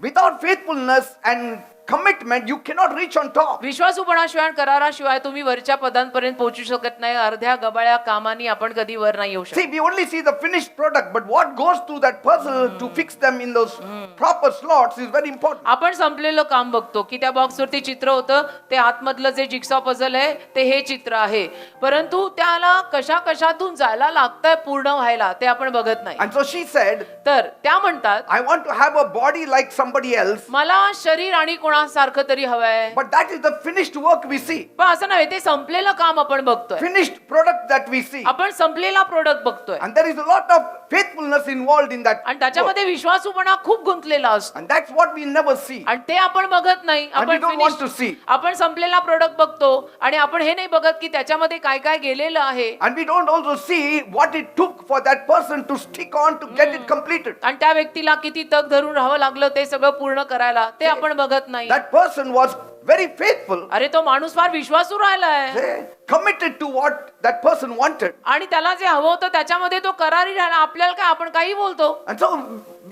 Without faithfulness and commitment, you cannot reach on top. विश्वासूपणाशिवाय आणि कराराशिवाय तुम्ही वरच्या पदांपर्यंत पोहोचू शकत नाही. अर्ध्या गबाळ्या कामानी आपण कधी वर नाही येऊ शकत. See, we only see the finished product, but what goes through that puzzle to fix them in those proper slots is very important. आपण संपलेलं काम बघतो की त्या बॉक्सवरती चित्र होतं, ते आतमधलं जे जिक्सॉ पझल आहे ते हे चित्र आहे, परंतु त्याला कशा कशातून जायला लागतंय पूर्ण व्हायला ते आपण बघत नाही. And so she said, तर त्या म्हणतात, I want to have a body like somebody else, मला शरीर आणि कोणासारखं तरी हवंय. but that is the finished work we see. पण असं नाही, ते संपलेलं काम आपण बघतोय. Finished product that we see. आपण संपलेला प्रोडक्ट बघतोय And there is a lot of faithfulness involved in that. आणि work. त्याच्यामध्ये विश्वासूपणा खूप गुंतलेला असतो. And that's what we never see. आणि ते आपण बघत नाही. we आपण don't want to see. आपण संपलेला प्रोडक्ट बघतो आणि आपण हे नाही बघत की त्याच्यामध्ये काय काय गेलेलं आहे. And we don't also see what it took for that person to stick on to get it completed. आणि त्या व्यक्तीला किती तग धरून राहावं लागलं ते सगळं पूर्ण करायला, ते आपण बघत नाही. That person was very faithful. अरे तो माणूस फार विश्वासू राहिलाय They committed to what that person wanted. आणि त्याला जे हवं होतं त्याच्यामध्ये तो करारी राहिला. आपल्याला काय, आपण काही बोलतो And so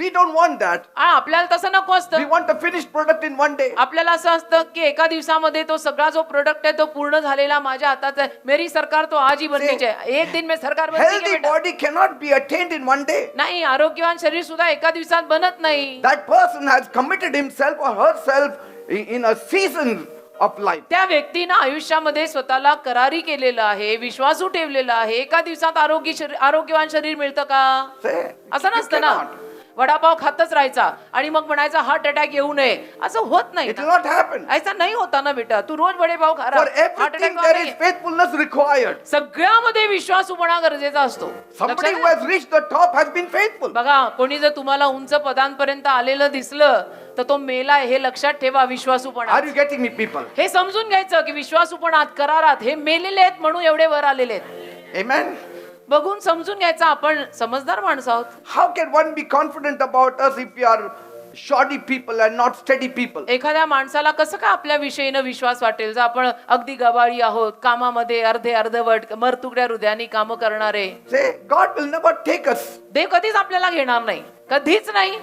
we don't want that. आणि आपल्याला तसं नको We असतं. want a finished product in one day. आपल्याला असं असतं की एका दिवसामध्ये तो सगळा जो प्रोडक्ट आहे तो पूर्ण झालेला माझ्या हातात आहे. मेरी सरकार तो आज ही बननी चाहिए. एक दिन में सरकार बनती है Healthy बेटा. body cannot be attained in one day. नाही, आरोग्यवान शरीर सुद्धा एका दिवसात बनत नाही. That person has committed himself or herself in a season of life. त्या व्यक्तीनं आयुष्यामध्ये स्वतःला करारी केलेलं आहे, विश्वासू ठेवलेला आहे. एका दिवसात आरोग्यवान शरीर मिळतं का? Say, असं you नसतं ना. cannot. वडापाव खातच राहायचा आणि मग म्हणायचा हार्ट अटॅक येऊ नये, असं होत नाही It will ना. not happen. ऐसा नाही होता ना बेटा. तू रोज वडेपाव खा, For heart everything attack there is faithfulness required. सगळ्यामध्ये विश्वासूपणा गरजेचा असतो. Somebody लक्षात who आहे? has reached the top has been faithful. बघा, कोणी जर तुम्हाला उंच पदांपर्यंत आलेलं दिसलं तर तो मेला, हे लक्षात ठेवा. विश्वासूपणा, Are you getting me, people? हे समजून घ्यायचं की विश्वासूपणात, करारात हे मेलेले आहेत म्हणून एवढे वर आलेले आहेत. Amen. बघून समजून घ्यायचं. आपण समजदार माणसं आहोत. How can one be confident about us if we are shoddy people and not steady people? एखाद्या माणसाला कसं काय आपल्या विषयीनं विश्वास वाटेल जर आपण अगदी गबाळी आहोत, कामामध्ये अर्धवट मरतुकड्या हृदयाने काम करणारे. Say, God will never take us. देव कधीच आपल्याला घेणार नाही, कधीच नाही.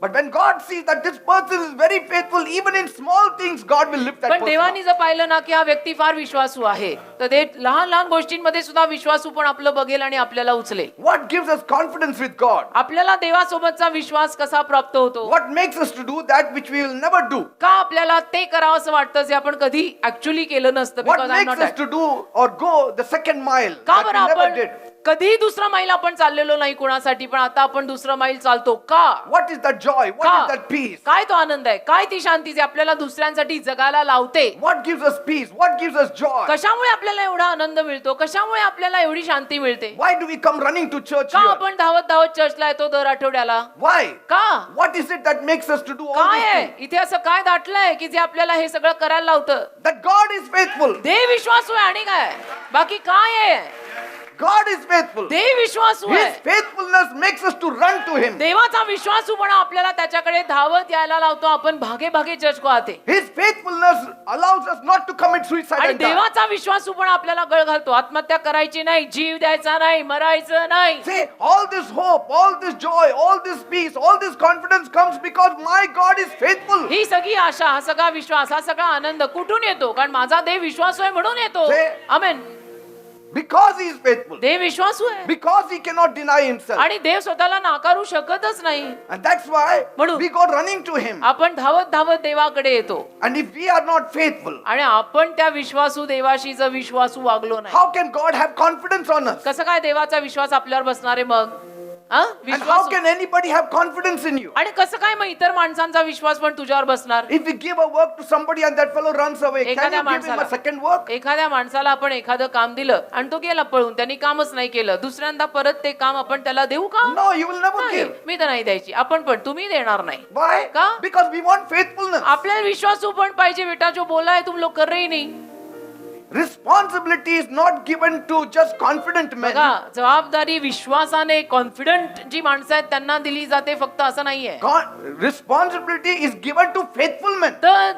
But when God sees that this person is very faithful, even in small things, God will lift that पण person देवानी up. जर पाहिलं ना की हा व्यक्ती फार विश्वासू आहे, तर ते लहान लहान गोष्टींमध्ये सुद्धा विश्वासू पण आपलं बघेल आणि आपल्याला उचलेल. What gives us confidence with God? आपल्याला देवासोबतचा विश्वास कसा प्राप्त होतो? What makes us to do that which we will never do? का आपल्याला ते करावं असं वाटतं जे आपण कधी ऍक्च्युअली केलं नसतं? What Because I'm makes not us to do or go the second mile का that बरं we never आपण did? कधी दुसरा मैल आपण चाललेलो नाही कोणासाठी, पण आता आपण दुसरा मैल चालतो का? What is that joy? What का? is that peace? काय तो आनंद आहे, काय ती शांती जी आपल्याला दुसऱ्यांसाठी जगायला लावते? What gives us peace? What gives us joy? कशामुळे आपल्याला एवढा आनंद मिळतो? कशामुळे आपल्याला एवढी शांती मिळते? Why do we come running to church का here? आपण धावत धावत चर्चला येतो दर आठवड्याला? Why? का? What is it that makes us to do all काय these आहे things? इथे असं काय दाटलंय की जे आपल्याला हे सगळं करायला लावतं? That God is faithful. देव विश्वासू आहे आणि काय, बाकी काय आहे? God is faithful. देव विश्वासू His आहे. faithfulness makes us to run to Him. देवाचा विश्वासूपणा आपल्याला त्याच्याकडे धावत यायला लावतो. आपण भागे भागे चर्च को आते. His faithfulness allows us not to commit suicide आणि and die. देवाचा विश्वासूपणा आपल्याला गळ घालतो. आत्महत्या करायची नाही, जीव द्यायचा नाही, मरायचं नाही. See, all this hope, all this joy, all this peace, all this confidence comes because my God is faithful. ही सगळी आशा, हा सगळा विश्वास, हा सगळा आनंद कुठून येतो? कारण माझा देव विश्वासू आहे म्हणून येतो. से- आमेन. Because he is faithful. देव विश्वासू आहे Because he cannot deny himself. आणि देव स्वतःला नाकारू शकतच नाही. And that's why म्हणून we go running to him. आपण धावत धावत देवाकडे येतो And if we are not faithful, आणि आपण त्या विश्वासू देवाशी जर विश्वासू वागलो नाही, how can God have confidence on us? कसं काय देवाचा विश्वास आपल्यावर बसणार आहे मग? हा? And how Vishwas can anybody have confidence in you? आणि कसं काय मग इतर माणसांचा विश्वास पण तुझ्यावर बसणार? If we give a work to somebody and that fellow runs away, can एखाद्या you give him a माणसाला- second work? एखाद्या माणसाला आपण एखादं काम दिलं आणि तो गेला पळून, त्यांनी कामच नाही केलं, दुसऱ्यांदा परत ते काम आपण त्याला देऊ का? No, you will never नाही, give. मी तर नाही द्यायची. आपण पण तुम्ही देणार नाही Why? का? Because we want faithfulness. आपल्याला विश्वासू पण पाहिजे. बेटा जो बोला है तुम लोग कर रहे ही नहीं. Responsibility is not given to just confident men. बघा, जबाबदारी विश्वासाने कॉन्फिडंट जी माणसं आहेत त्यांना दिली जाते, फक्त असं नाहीये. Responsibility is given to faithful men. तर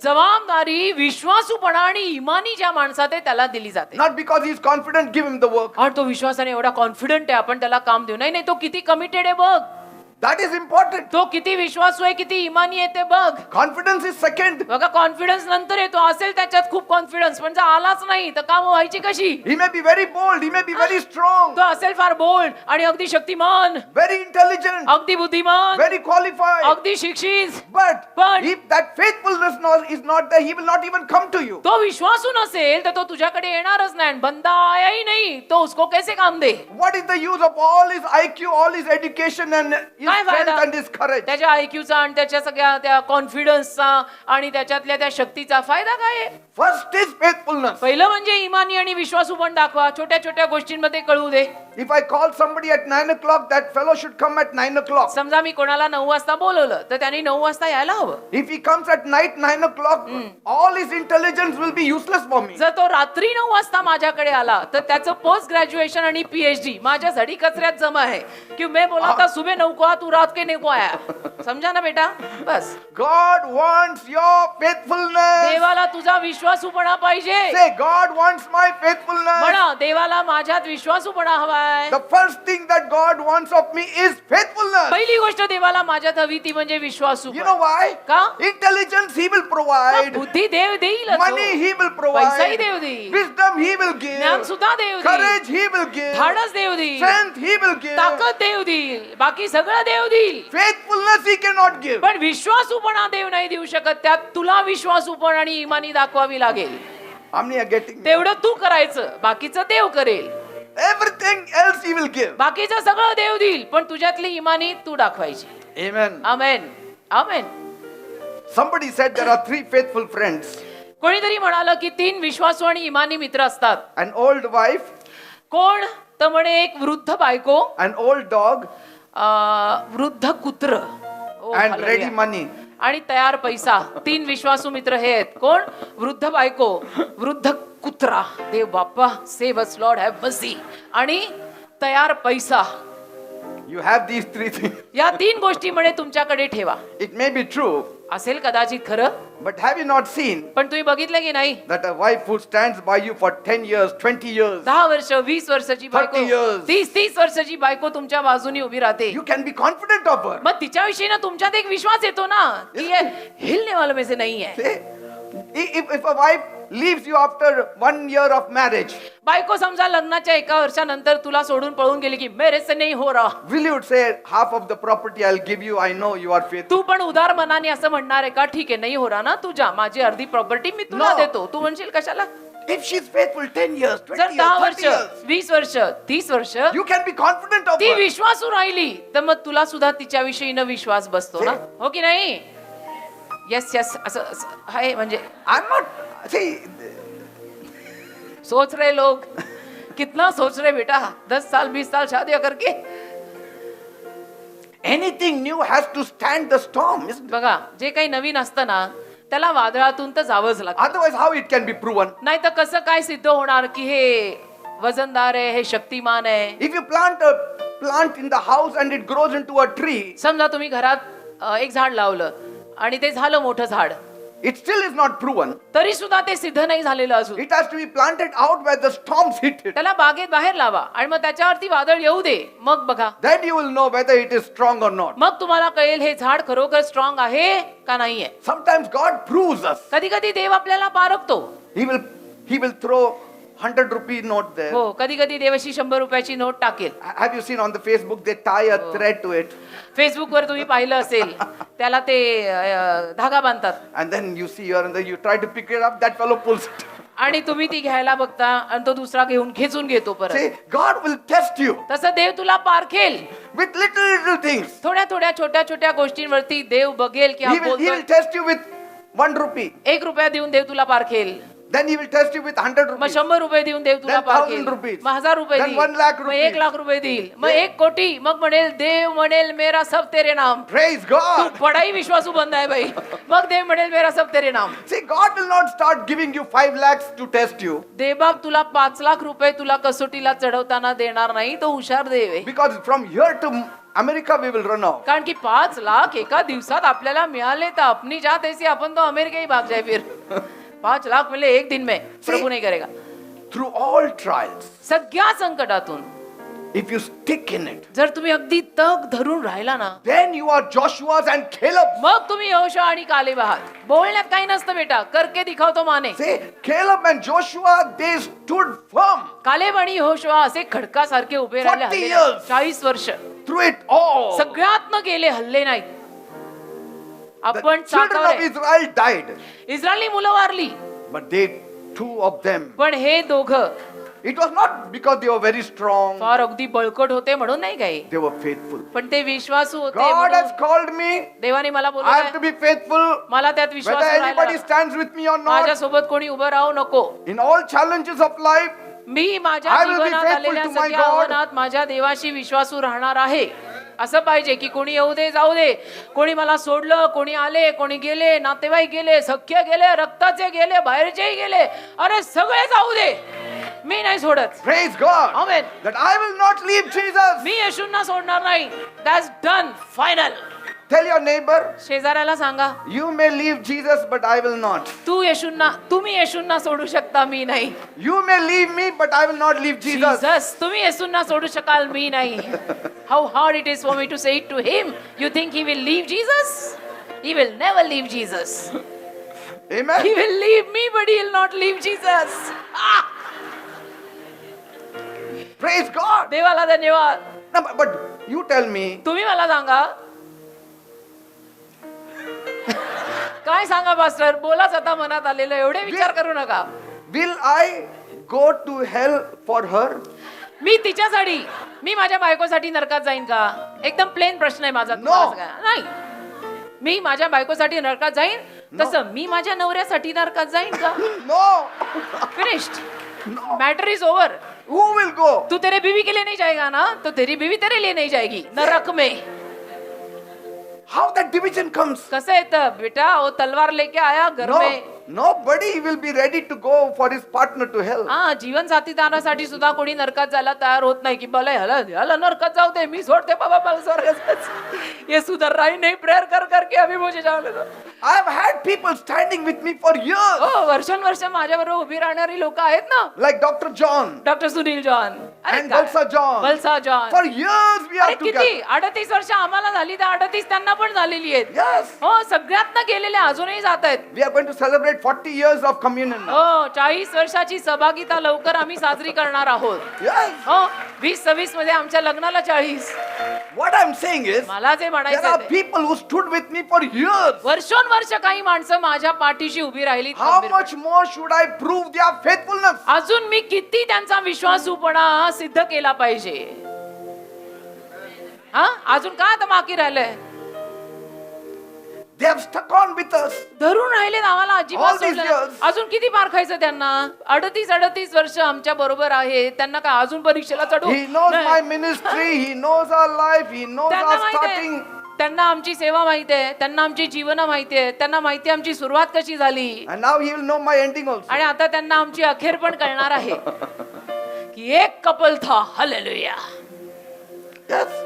जबाबदारी विश्वासूपणा आणि इमानी ज्या माणसात आहे त्याला दिली जाते. Not because he is confident, give him the work. आणि तो विश्वासाने एवढा कॉन्फिडंट आहे, आपण त्याला काम देऊ. नाही नाही, तो किती कमिटेड आहे बघ. That is important. तो किती विश्वासू आहे, किती इमानी आहे ते बघ. Confidence is second. बघा, कॉन्फिडन्स नंतर येतो. असेल त्याच्यात खूप कॉन्फिडन्स, पण जर आलाच नाही तर काम व्हायची कशी? He may be very bold, he may be very strong, तो असेल फार बोल्ड आणि अगदी शक्तिमान, very intelligent, अगदी बुद्धिमान, very qualified. अगदी शिक्षित, But if that faithfulness is not there, he will not even come to you. तो विश्वासू नसेल तर तो तुझ्याकडे येणारच नाही. बंदा आया ही नाही तो उसको कैसे काम दे? What is the use of all his IQ, all his education and his काय strength फायदा? and his courage? त्याच्या आयक्यूचा आणि त्याच्या सगळ्या त्या कॉन्फिडन्सचा आणि त्याच्यातल्या त्या शक्तीचा फायदा काय आहे? First is faithfulness. पहिलं म्हणजे इमानी आणि विश्वासू पण दाखवा. छोट्या छोट्या गोष्टींमध्ये कळू दे. If I call somebody at 9 o'clock, that fellow should come at 9 o'clock. समजा मी कोणाला 9 वाजता बोलवलं तर त्यांनी 9 वाजता यायला हवं. If he comes at night 9 o'clock, all his intelligence will be useless for me. जर तो रात्री 9 वाजता माझ्याकडे आला तर त्याचं पोस्ट ग्रॅज्युएशन आणि पीएचडी माझ्यासाठी कचऱ्यात जमा आहे. कि मैं बोला था सुबह 9 को आ, तू रात के 9 को आया. समझा ना बेटा? बस. God wants your faithfulness. देवाला तुझा विश्वासूपणा पाहिजे. Say, God wants my faithfulness. म्हणा, देवाला माझ्यात विश्वासूपणा हवाय. The first thing that God wants of me is faithfulness. पहिली गोष्ट देवाला माझ्यात हवी ती म्हणजे विश्वासू. You know why? का? Intelligence he will provide. बुद्धी देव देईल. Money he will पैसाही provide. देव देईल. Wisdom he will give. ज्ञान सुद्धा देव देईल. Courage he will give. धाडस देव देईल. Strength he will give. ताकद देव देईल. बाकी सगळं देव देईल. Faithfulness he cannot give. पण विश्वासूपणा देव नाही देऊ शकत. त्यात तुला विश्वासूपण आणि इमानी दाखवावी लागेल. How many are getting me? तेवढं तू करायचं, बाकीचं देव करेल. Everything else he will give. बाकीचं सगळं देव देईल, पण तुझ्यातली इमानी तू दाखवायची. Amen. Amen. Amen. Somebody said there are 3 faithful friends. कोणीतरी म्हणालं की 3 विश्वासू आणि इमानी मित्र असतात. An old wife, कोण? तर म्हणे एक वृद्ध बायको, an old dog, वृद्ध कुत्र and ready money. आणि तयार पैसा. 3 विश्वासू मित्र हे आहेत. कोण? वृद्ध बायको, वृद्ध कुत्रा, देव बाप्पा save us Lord have mercy, आणि तयार पैसा. You have these 3 things. या 3 गोष्टी म्हणे तुमच्याकडे ठेवा. It may be true, असेल कदाचित खरं, but have you not seen पण तुम्ही बघितलं की नाही? that a wife who stands by you for 10 years, 20 years, 10 वर्ष, 20 वर्षाची 30 बायको, years. 30 वर्षाची बायको तुमच्या बाजूनी उभी राहते. you can be confident of her. मग तिच्याविषयी ना तुमच्यात एक विश्वास येतो ना की ये हिलने वालों में से नहीं है. See, if a wife leaves you after 1 year of marriage, बायको समजा लग्नाच्या 1 वर्षानंतर तुला सोडून पळून गेली की मेरे से नहीं हो रहा, will you say half of the property I'll give you? I know you are faithful. तू पण उदार मनाने असं म्हणणार आहे का? ठीक आहे, नाही हो रहा ना, तू जा, माझी अर्धी प्रॉपर्टी मी तुला No. देतो. तू म्हणशील कशाला? If she's faithful 10 years, 20 जर 10 years, वर्ष, 30 years, 20 वर्ष, 30 वर्ष you can be confident of ती her. विश्वासू राहिली तर मग तुला सुद्धा तिच्याविषयीनं विश्वास बसतो ना, हो की नाही? येस येस असं आहे. म्हणजे I'm not, see, सोच रहे लोग, कितना सोच रहे बेटा. 10 साल 20 साल शादी करके. anything new has to stand the storm, isn't it? बघा, जे काही नवीन असतं ना त्याला वादळातून तर जावंच लागतं. Otherwise, how it can be proven? नाही तर कसं काय सिद्ध होणार की हे वजनदार आहे, हे शक्तिमान आहे? If you plant a plant in the house and it grows into a tree, समजा तुम्ही घरात एक झाड लावलं आणि ते झालं मोठं झाड, it still is not proven. तरी सुद्धा ते सिद्ध नाही झालेलं अजून. It has to be planted out where the storms hit it. त्याला बागेत बाहेर लावा आणि मग त्याच्यावरती वादळ येऊ दे, मग बघा, Then you will know whether it is strong or not. मग तुम्हाला कळेल हे झाड खरोखर स्ट्रॉंग आहे का नाहीये. Sometimes God proves us. कधी कधी देव आपल्याला पारखतो. He will throw 100 rupee note there. हो, कधी कधी देव अशी 100 रुपयाची नोट टाकेल. Have you seen on the Facebook they tie a thread to it फेसबुकवर तुम्ही पाहिलं असेल, त्याला ते धागा बांधतात and then you see here and there you try to pick it up, that fellow pulls it. आणि तुम्ही ती घ्यायला बघता आणि तो दुसरा घेऊन खेचून घेतो परत. See, God will test you तसं देव तुला पारखेल. with little things. थोड्या थोड्या छोट्या छोट्या गोष्टींवरती देव बघेल की हा He will बोलतोय. test you with 1 rupee. 1 रुपया देऊन देव तुला पारखेल. Then he will test you with 100 मग rupees. 100 रुपये देऊन देव तुला Then पारखेल. 1000 rupees. मग 1000 रुपये Then देईल. 1 lakh मग rupees. 1 लाख रुपये देईल. मग 1 कोटी. मग म्हणेल देव म्हणेल मेरा सब तेरे नाम. Praise तू God. बडाही विश्वासू बंद आहे बाई. मग देव म्हणेल मेरा सब तेरे नाम. See, God will not start giving you 5 lakhs to test you देवबाप तुला 5 लाख रुपये तुला कसोटीला चढवताना देणार नाही. तो हुशार देव आहे. because from here to America we will run off. कारण की 5 लाख एका दिवसात आपल्याला मिळाले तर अपनी जात ऐसी अपन तो अमेरिका ही भाग जाए फिर. 5 लाख मिले एक दिन में प्रभु नहीं करेगा. Through all trials, सगळ्या संकटातून if you stick in it, जर तुम्ही अगदी तग धरून राहिला ना, then you are Joshua's and Caleb's. मग तुम्ही यहोशू आणि कालेब आहात. बोलण्यात काही नसतं बेटा, करके दिखावतो माने. See, Caleb and Joshua, they stood firm Caleb आणि यहोशू असे खडकासारखे उभे 40 राहिले. years. 40 वर्ष through it all. सगळ्यात न गेले, हल्ले नाहीत. The आपण children of Israel died, Israeli मुलं Warli, but they, 2 of them, पण हे दोघं it was not because they were very strong, फार अगदी बळकट होते म्हणून नाही काही, they were faithful. पण ते विश्वासू होते God म्हणून has called me, देवाने मला I have बोलवलंय. to be faithful, मला त्यात विश्वास whether anybody राहिला. stands with me or माझ्या not. सोबत कोणी उभं राहू नको. In all challenges of life, मी माझ्या I will be जीवनात faithful आलेल्या to my सगळ्या God. आव्हानात माझ्या देवाशी विश्वासू राहणार आहे. असं पाहिजे की कोणी येऊ दे जाऊ दे, कोणी मला सोडलं, कोणी आले, कोणी गेले, नातेवाईक गेले, सख्य गेले, रक्ताचे गेले, बाहेरचेही गेले, अरे सगळे जाऊ दे, मी नाही सोडत. praise God, Amen. that I will not leave Jesus. मी येशूंना सोडणार नाही. That's done, final. Tell your neighbor, शेजाऱ्याला सांगा, you may leave Jesus, but I will not. तुम्ही येशूंना सोडू शकता, मी नाही. You may leave me, but I will not leave Jesus. Jesus, तुम्ही येशूंना सोडू शकाल, मी नाही. How hard it is for me to say it to him. You think he will leave Jesus? He will never leave Jesus. Amen. He will leave me, but he will not leave Jesus. Ah! Praise God. देवाला धन्यवाद. No, but you tell me, तुम्ही मला सांगा, काय सांगा पास्टर, बोलाच आता मनात आलेलं, एवढे विचार करू नका. will I go to hell for her? मी तिच्यासाठी, मी माझ्या बायकोसाठी नरकात जाईन का? एकदम प्लेन प्रश्न आहे माझा. No. तुम्हाला सांगा. नाही, मी माझ्या बायकोसाठी नरकात जाईन, No. तसं मी माझ्या नवऱ्यासाठी नरकात जाईन का? No. Finished, No. Matter is over. Who will go? तू तेरे बीवी के लिए नहीं जाएगा ना, तो तेरी बीवी तेरे लिए नहीं जाएगी नरक में. How that division comes? कसं येतं बेटा, वो तलवार लेके आया घर No. में. Nobody will be ready to go for his partner to hell. हा, जीवन साथीदारासाठी सुद्धा कोणी नरकात जायला तयार होत नाही की मला ह्याला नरकात जाऊ दे, मी सोडते बाबा मला स्वर्गात. ये सुधर रही नहीं, प्रेयर कर करके अभी मुझे जाने दो. I have had people standing with me for years, हो, वर्षानुवर्ष माझ्याबरोबर उभी राहणारी लोक आहेत ना. like Dr. John doctor Sunil John, and Balsa John. Valsa John. For years we are अरे together. किती 38 वर्ष आम्हाला झाली, तर 38 त्यांना पण झालेली आहेत. Yes. हो, सगळ्यात गेलेले अजूनही जात आहेत. We are going to celebrate 40 years of communion now. हो, 40 वर्षाची सहभागिता लवकर आम्ही साजरी करणार आहोत. Yes. हो, 2026 मध्ये आमच्या लग्नाला 40. What I'm saying is, मला जे there म्हणायचं are आहे ते, people who stood with me for years. वर्षोनवर्ष काही माणसं माझ्या पाठीशी उभी राहिली. How much more should I prove their faithfulness? अजून मी किती त्यांचा विश्वासूपणा सिद्ध केला पाहिजे? हा, अजून काय आता बाकी राहिलंय? They have stuck on with us. धरून राहिले आम्हाला, All अजिबात these सोडलं years. नाही. अजून किती पार खायचं त्यांना? 38 वर्ष आमच्या बरोबर आहे, त्यांना काय अजून परीक्षेला चढू? He knows नाही. my ministry. He knows our life. He knows त्यांना our माहिती आहे. starting. त्यांना आमची सेवा माहिती आहे, त्यांना आमची जीवन माहिती आहे, त्यांना माहिती आहे आमची सुरुवात कशी झाली, And now he will know my ending also. आणि आता त्यांना आमची अखेर पण कळणार आहे की एक कपल था. Hallelujah. Yes.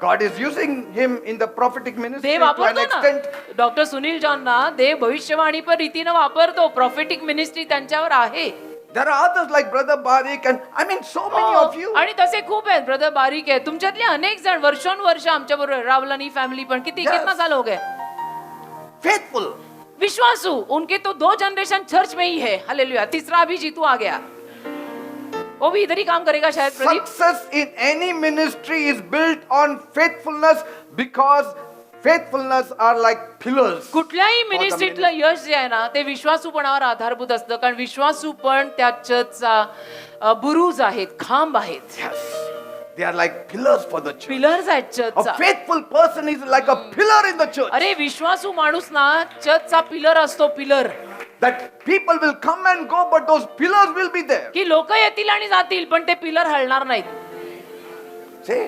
God is using him in the prophetic ministry देव to an वापरतो extent. ना. डॉक्टर सुनील जॉनना देव भविष्यवाणी पण रीतीनं वापरतो. प्रॉफिटिक मिनिस्ट्री त्यांच्यावर आहे. There are others like Brother Barik and I mean so many of you. आणि तसे खूप आहेत. ब्रदर बारीक आहे, तुमच्यातले अनेक जण वर्षोनवर्ष आमच्या बरोबर. रावलानी फॅमिली पण किती, Yes. कितना साल हो गए. Faithful. विश्वासू, उनके तो 2 जनरेशन चर्च में ही है. हालेलुया. तीसरा अभी जीतू आ गया. वो भी इधर ही काम करेगा शायद Pradeep. Success in any ministry is built on faithfulness because faithfulness are like pillars. कुठल्याही for the मिनिस्ट्रीतलं यश जे आहे ना ते विश्वासूपणावर आधारभूत असतं, कारण विश्वासूपण त्या चर्चचा बुरुज आहेत, खांब आहेत, Yes. They are like pillars for the church. Pillars आहेत A चर्चचा. faithful person is like a pillar in the church. अरे विश्वासू माणूस ना चर्चचा पिलर असतो, pillar. That people will come and go, but those pillars will be there. की लोक येतील आणि जातील पण ते पिलर हलणार नाहीत. See?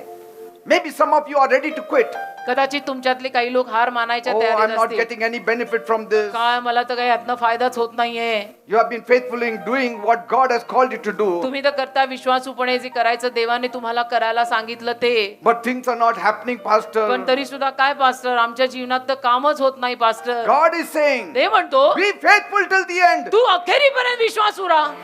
Maybe some of you are ready to quit. कदाचित तुमच्यातले काही लोक हार मानायच्या Oh, I'm तयारीत not असतील. getting any benefit from this. काय मला तर काही यातनं फायदाच होत नाहीये. You have been faithful in doing what God has called you to do, तुम्ही तर करता विश्वासूपणे जे करायचं देवाने तुम्हाला करायला सांगितलं ते. but things are not happening, Pastor. पण तरी सुद्धा काय पास्टर, आमच्या जीवनात तर कामच होत नाही पास्टर. God is saying, ते म्हणतो be faithful till the end. तू अखेरीपर्यंत विश्वासू राहा.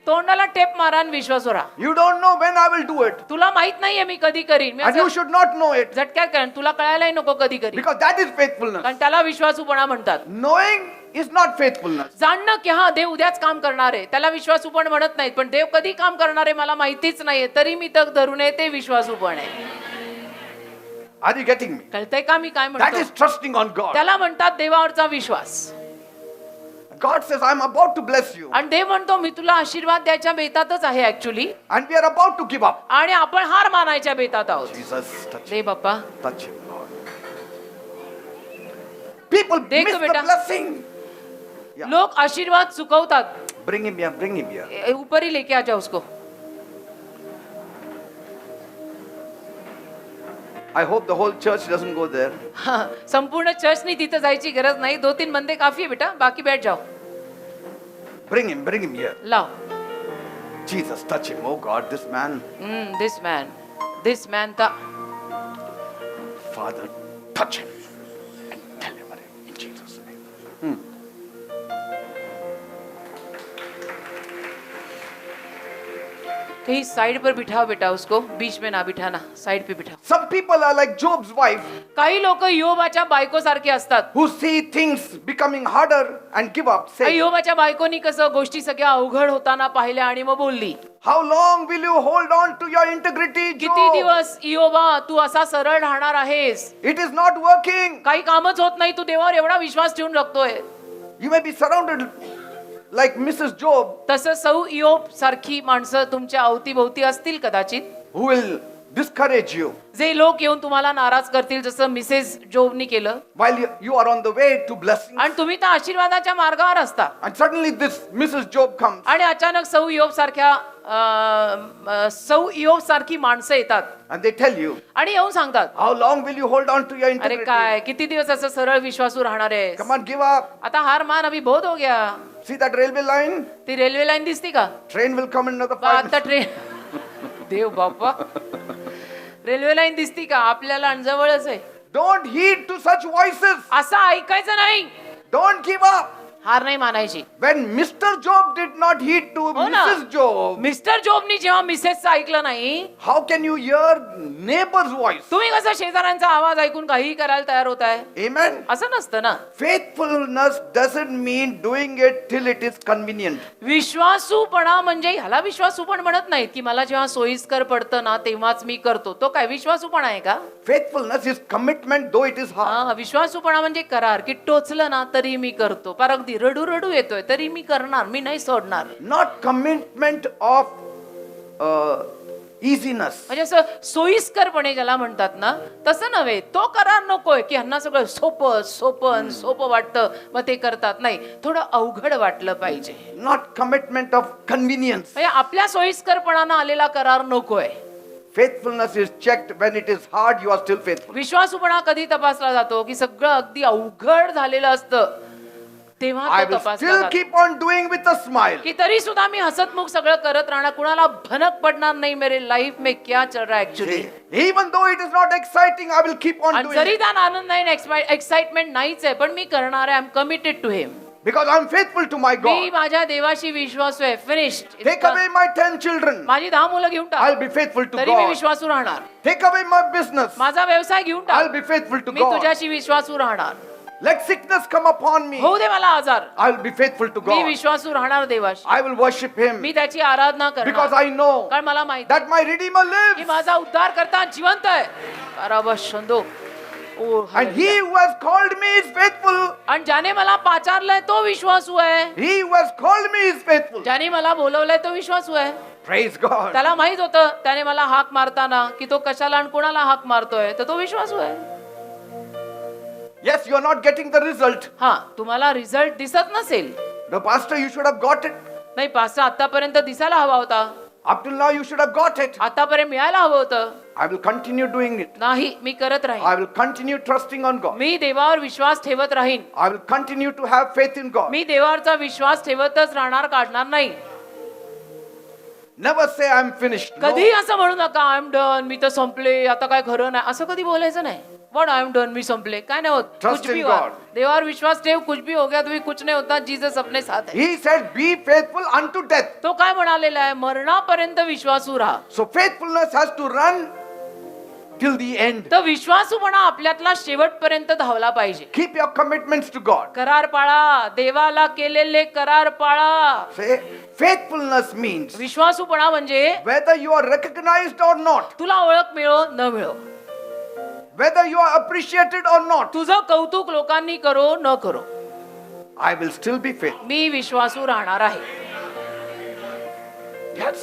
तोंडाला टेप मारा आणि विश्वासू राहा. You don't know when I will do it, तुला माहित नाहीये मी कधी करीन. मी and you असं should not know it, झटक्यात करेन, तुला कळायलाही नको कधी करीन, because that is faithfulness. कारण त्याला विश्वासूपणा म्हणतात. Knowing is not faithfulness. जाणणं की हा देव उद्याच काम करणार आहे त्याला विश्वासूपण म्हणत नाहीत, पण देव कधी काम करणार आहे मला माहितीच नाहीये तरी मी तग धरून आहे, ते विश्वासूपण आहे. Are you getting me? कळतंय का मी काय That म्हणतो? is trusting on God. त्याला म्हणतात देवावरचा विश्वास. God says, I'm about to bless you, आणि देव म्हणतो मी तुला आशीर्वाद द्यायच्या बेतातच आहे actually, and we are about to give up. आणि आपण हार मानायच्या बेतात आहोत. Jesus, touch him. दे बाप्पा. Touch him, Lord. People देखो miss the बेटा. blessing. Yeah. लोक आशीर्वाद चुकवतात. Bring him here, bring him here. ऊपर ही लेके आ जाओ उसको. I hope the whole church doesn't go there. हा, संपूर्ण चर्चनी तिथं जायची गरज नाही. 2-3 बंदे काफी आहे बेटा, बाकी बैठ जाओ. Bring him here. लाव. Jesus, touch him. Oh God, this man. This man ता Father, touch him. And tell him in Jesus' name. कहीं साइड पर बिठाओ बेटा उसको, बीच में ना बिठाना, साइड पे बिठाओ. Some people are like Job's wife, काही लोक योबाच्या बायको सारखे असतात. who see things becoming harder and give up. Say, योबाच्या बायकोनी कसं गोष्टी सगळ्या अवघड होताना पाहिल्या आणि मग बोलली, how long will you hold on to your integrity, किती Job? दिवस योबा तू असा सरळ राहणार आहेस? It is not working. काही कामच होत नाही, तू देवावर एवढा विश्वास ठेवून राखतोय. You may be surrounded like Mrs. Job, तसं सौ योब सारखी माणसं तुमच्या अवतीभोवती असतील कदाचित, who will discourage you जे लोक येऊन तुम्हाला नाराज करतील, जसं मिसेस जोबनी केलं. while you are on the way to blessing. आणि तुम्ही तर आशीर्वादाच्या मार्गावर असता, And suddenly this Mrs. Job comes आणि अचानक सौ योब सारख्या सौ योब सारखी माणसं येतात and they tell you, आणि येऊन सांगतात, how long will you hold on to your अरे integrity? काय किती दिवस असं सरळ विश्वासू राहणार आहे? Come on, give up. आता हार मान, अभी बहुत हो गया. See that railway line? ती रेल्वे लाईन दिसती का? Train will come in another बा 5 आता minutes. ट्रेन देव बाप्पा, रेल्वे लाईन दिसती का? आपल्याला जवळच आहे. Don't heed to such voices. असं ऐकायचं नाही, Don't give up. हार नाही मानायची. When Mr. Job did not heed to हो ना. Mrs. Job, मिस्टर जॉबनी जेव्हा मिसेसचं ऐकलं नाही, how can you hear neighbor's voice? तुम्ही कसं शेजाऱ्यांचा आवाज ऐकून काहीही करायला तयार होताय? Amen. असं नसतं ना. Faithfulness doesn't mean doing it till it is convenient. विश्वासूपणा म्हणजे ह्याला विश्वासूपण म्हणत नाहीत की मला जेव्हा सोयीस्कर पडतं ना तेव्हाच मी करतो. तो काय विश्वासूपणा आहे का? Faithfulness is commitment, though it is hard. हा, विश्वासूपणा म्हणजे करार, की टोचलं ना तरी मी करतो, पर अगदी रडू रडू येतोय तरी मी करणार, मी नाही सोडणार. Not commitment of easiness. म्हणजे असं सोयीस्करपणे ज्याला म्हणतात ना तसं नव्हे. तो करार नकोय की ह्यांना सगळं सोपं सोपं सोपं वाटतं मग ते करतात. नाही, थोडं अवघड वाटलं पाहिजे. Not commitment of convenience. म्हणजे आपल्या सोयीस्करपणानं आलेला करार नकोय. Faithfulness is checked when it is hard, you are still faithful. विश्वासूपणा कधी तपासला जातो की सगळं अगदी अवघड झालेलं असतं तेव्हा I तो will तपासला still जातो. keep on doing with a smile. की तरी सुद्धा मी हसतमुख सगळं करत राहणार, कुणाला भनक पडणार नाही मेरे लाईफ में क्या चल रहा है actually. Even though it is not exciting, I will keep on आणि doing जरी it. त्यात आनंद नाही, एक्साइटमेंट नाहीच आहे, पण मी करणार आहे. I am committed to him. Because I am faithful to my मी God. माझ्या देवाशी विश्वासू आहे. Finished. Take away my 10 children. माझी 10 मुलं घेऊन I'll टाक, be faithful to तरी मी God. विश्वासू राहणार. Take away my business. माझा व्यवसाय घेऊन I'll टाक, be faithful to me God. तुझ्याशी विश्वासू राहणार. Let sickness come upon me. होऊ दे मला आजार, I will be faithful to me God. विश्वासू राहणार देवाशी, I will worship Him मी त्याची आराधना because करणार, I know कारण मला माहिती that my Redeemer की lives. माझा उद्धार करता जिवंत आहे. अराबा शंदो. ओ, And He who has called me is faithful. आणि ज्याने मला पाचारलंय तो विश्वासू आहे, He who has called me is faithful. ज्याने मला बोलवलंय तो विश्वासू आहे. Praise God. त्याला माहित होतं त्याने मला हाक मारताना की तो कशाला आणि कोणाला हाक मारतोय, तर तो विश्वासू आहे. Yes, you are not getting the result. हा, तुम्हाला रिझल्ट दिसत नसेल, The pastor, you should have got it. नाही पास्टर आतापर्यंत दिसायला हवा होता, Up till now, you should have got it. आतापर्यंत मिळायला हवं होतं. I will continue doing it. नाही, मी करत राहीन, I will continue trusting on God. मी देवावर विश्वास ठेवत राहीन, I will continue to have faith in God. मी देवावरचा विश्वास ठेवतच राहणार, काढणार नाही. Never say I'm finished. कधी No. असं म्हणू नका आय एम डन, मी तर संपले, आता काय खरं नाही, असं कधी बोलायचं नाही. व्हॉट आय एम डन, मी संपले, काय नाही होत, Trust कुछ भी in हुआ. God. देवावर विश्वास ठेव, कुछ भी हो गया तुम्ही कुछ नाही होता, जीसस अपने साथ है. He said, be faithful unto death. तो काय म्हणालेला आहे, मरणापर्यंत विश्वासू राहा. So faithfulness has to run till the end. तर विश्वासूपणा आपल्यातला शेवटपर्यंत धावला पाहिजे. Keep your commitments to God. करार पाळा, देवाला केलेले करार पाळा. Say, faithfulness means विश्वासूपणा म्हणजे whether you are recognized or not, तुला ओळख मिळो न मिळो, whether you are appreciated or not, तुझं कौतुक लोकांनी करो न करो, I will still be faithful. मी विश्वासू राहणार आहे. Yes.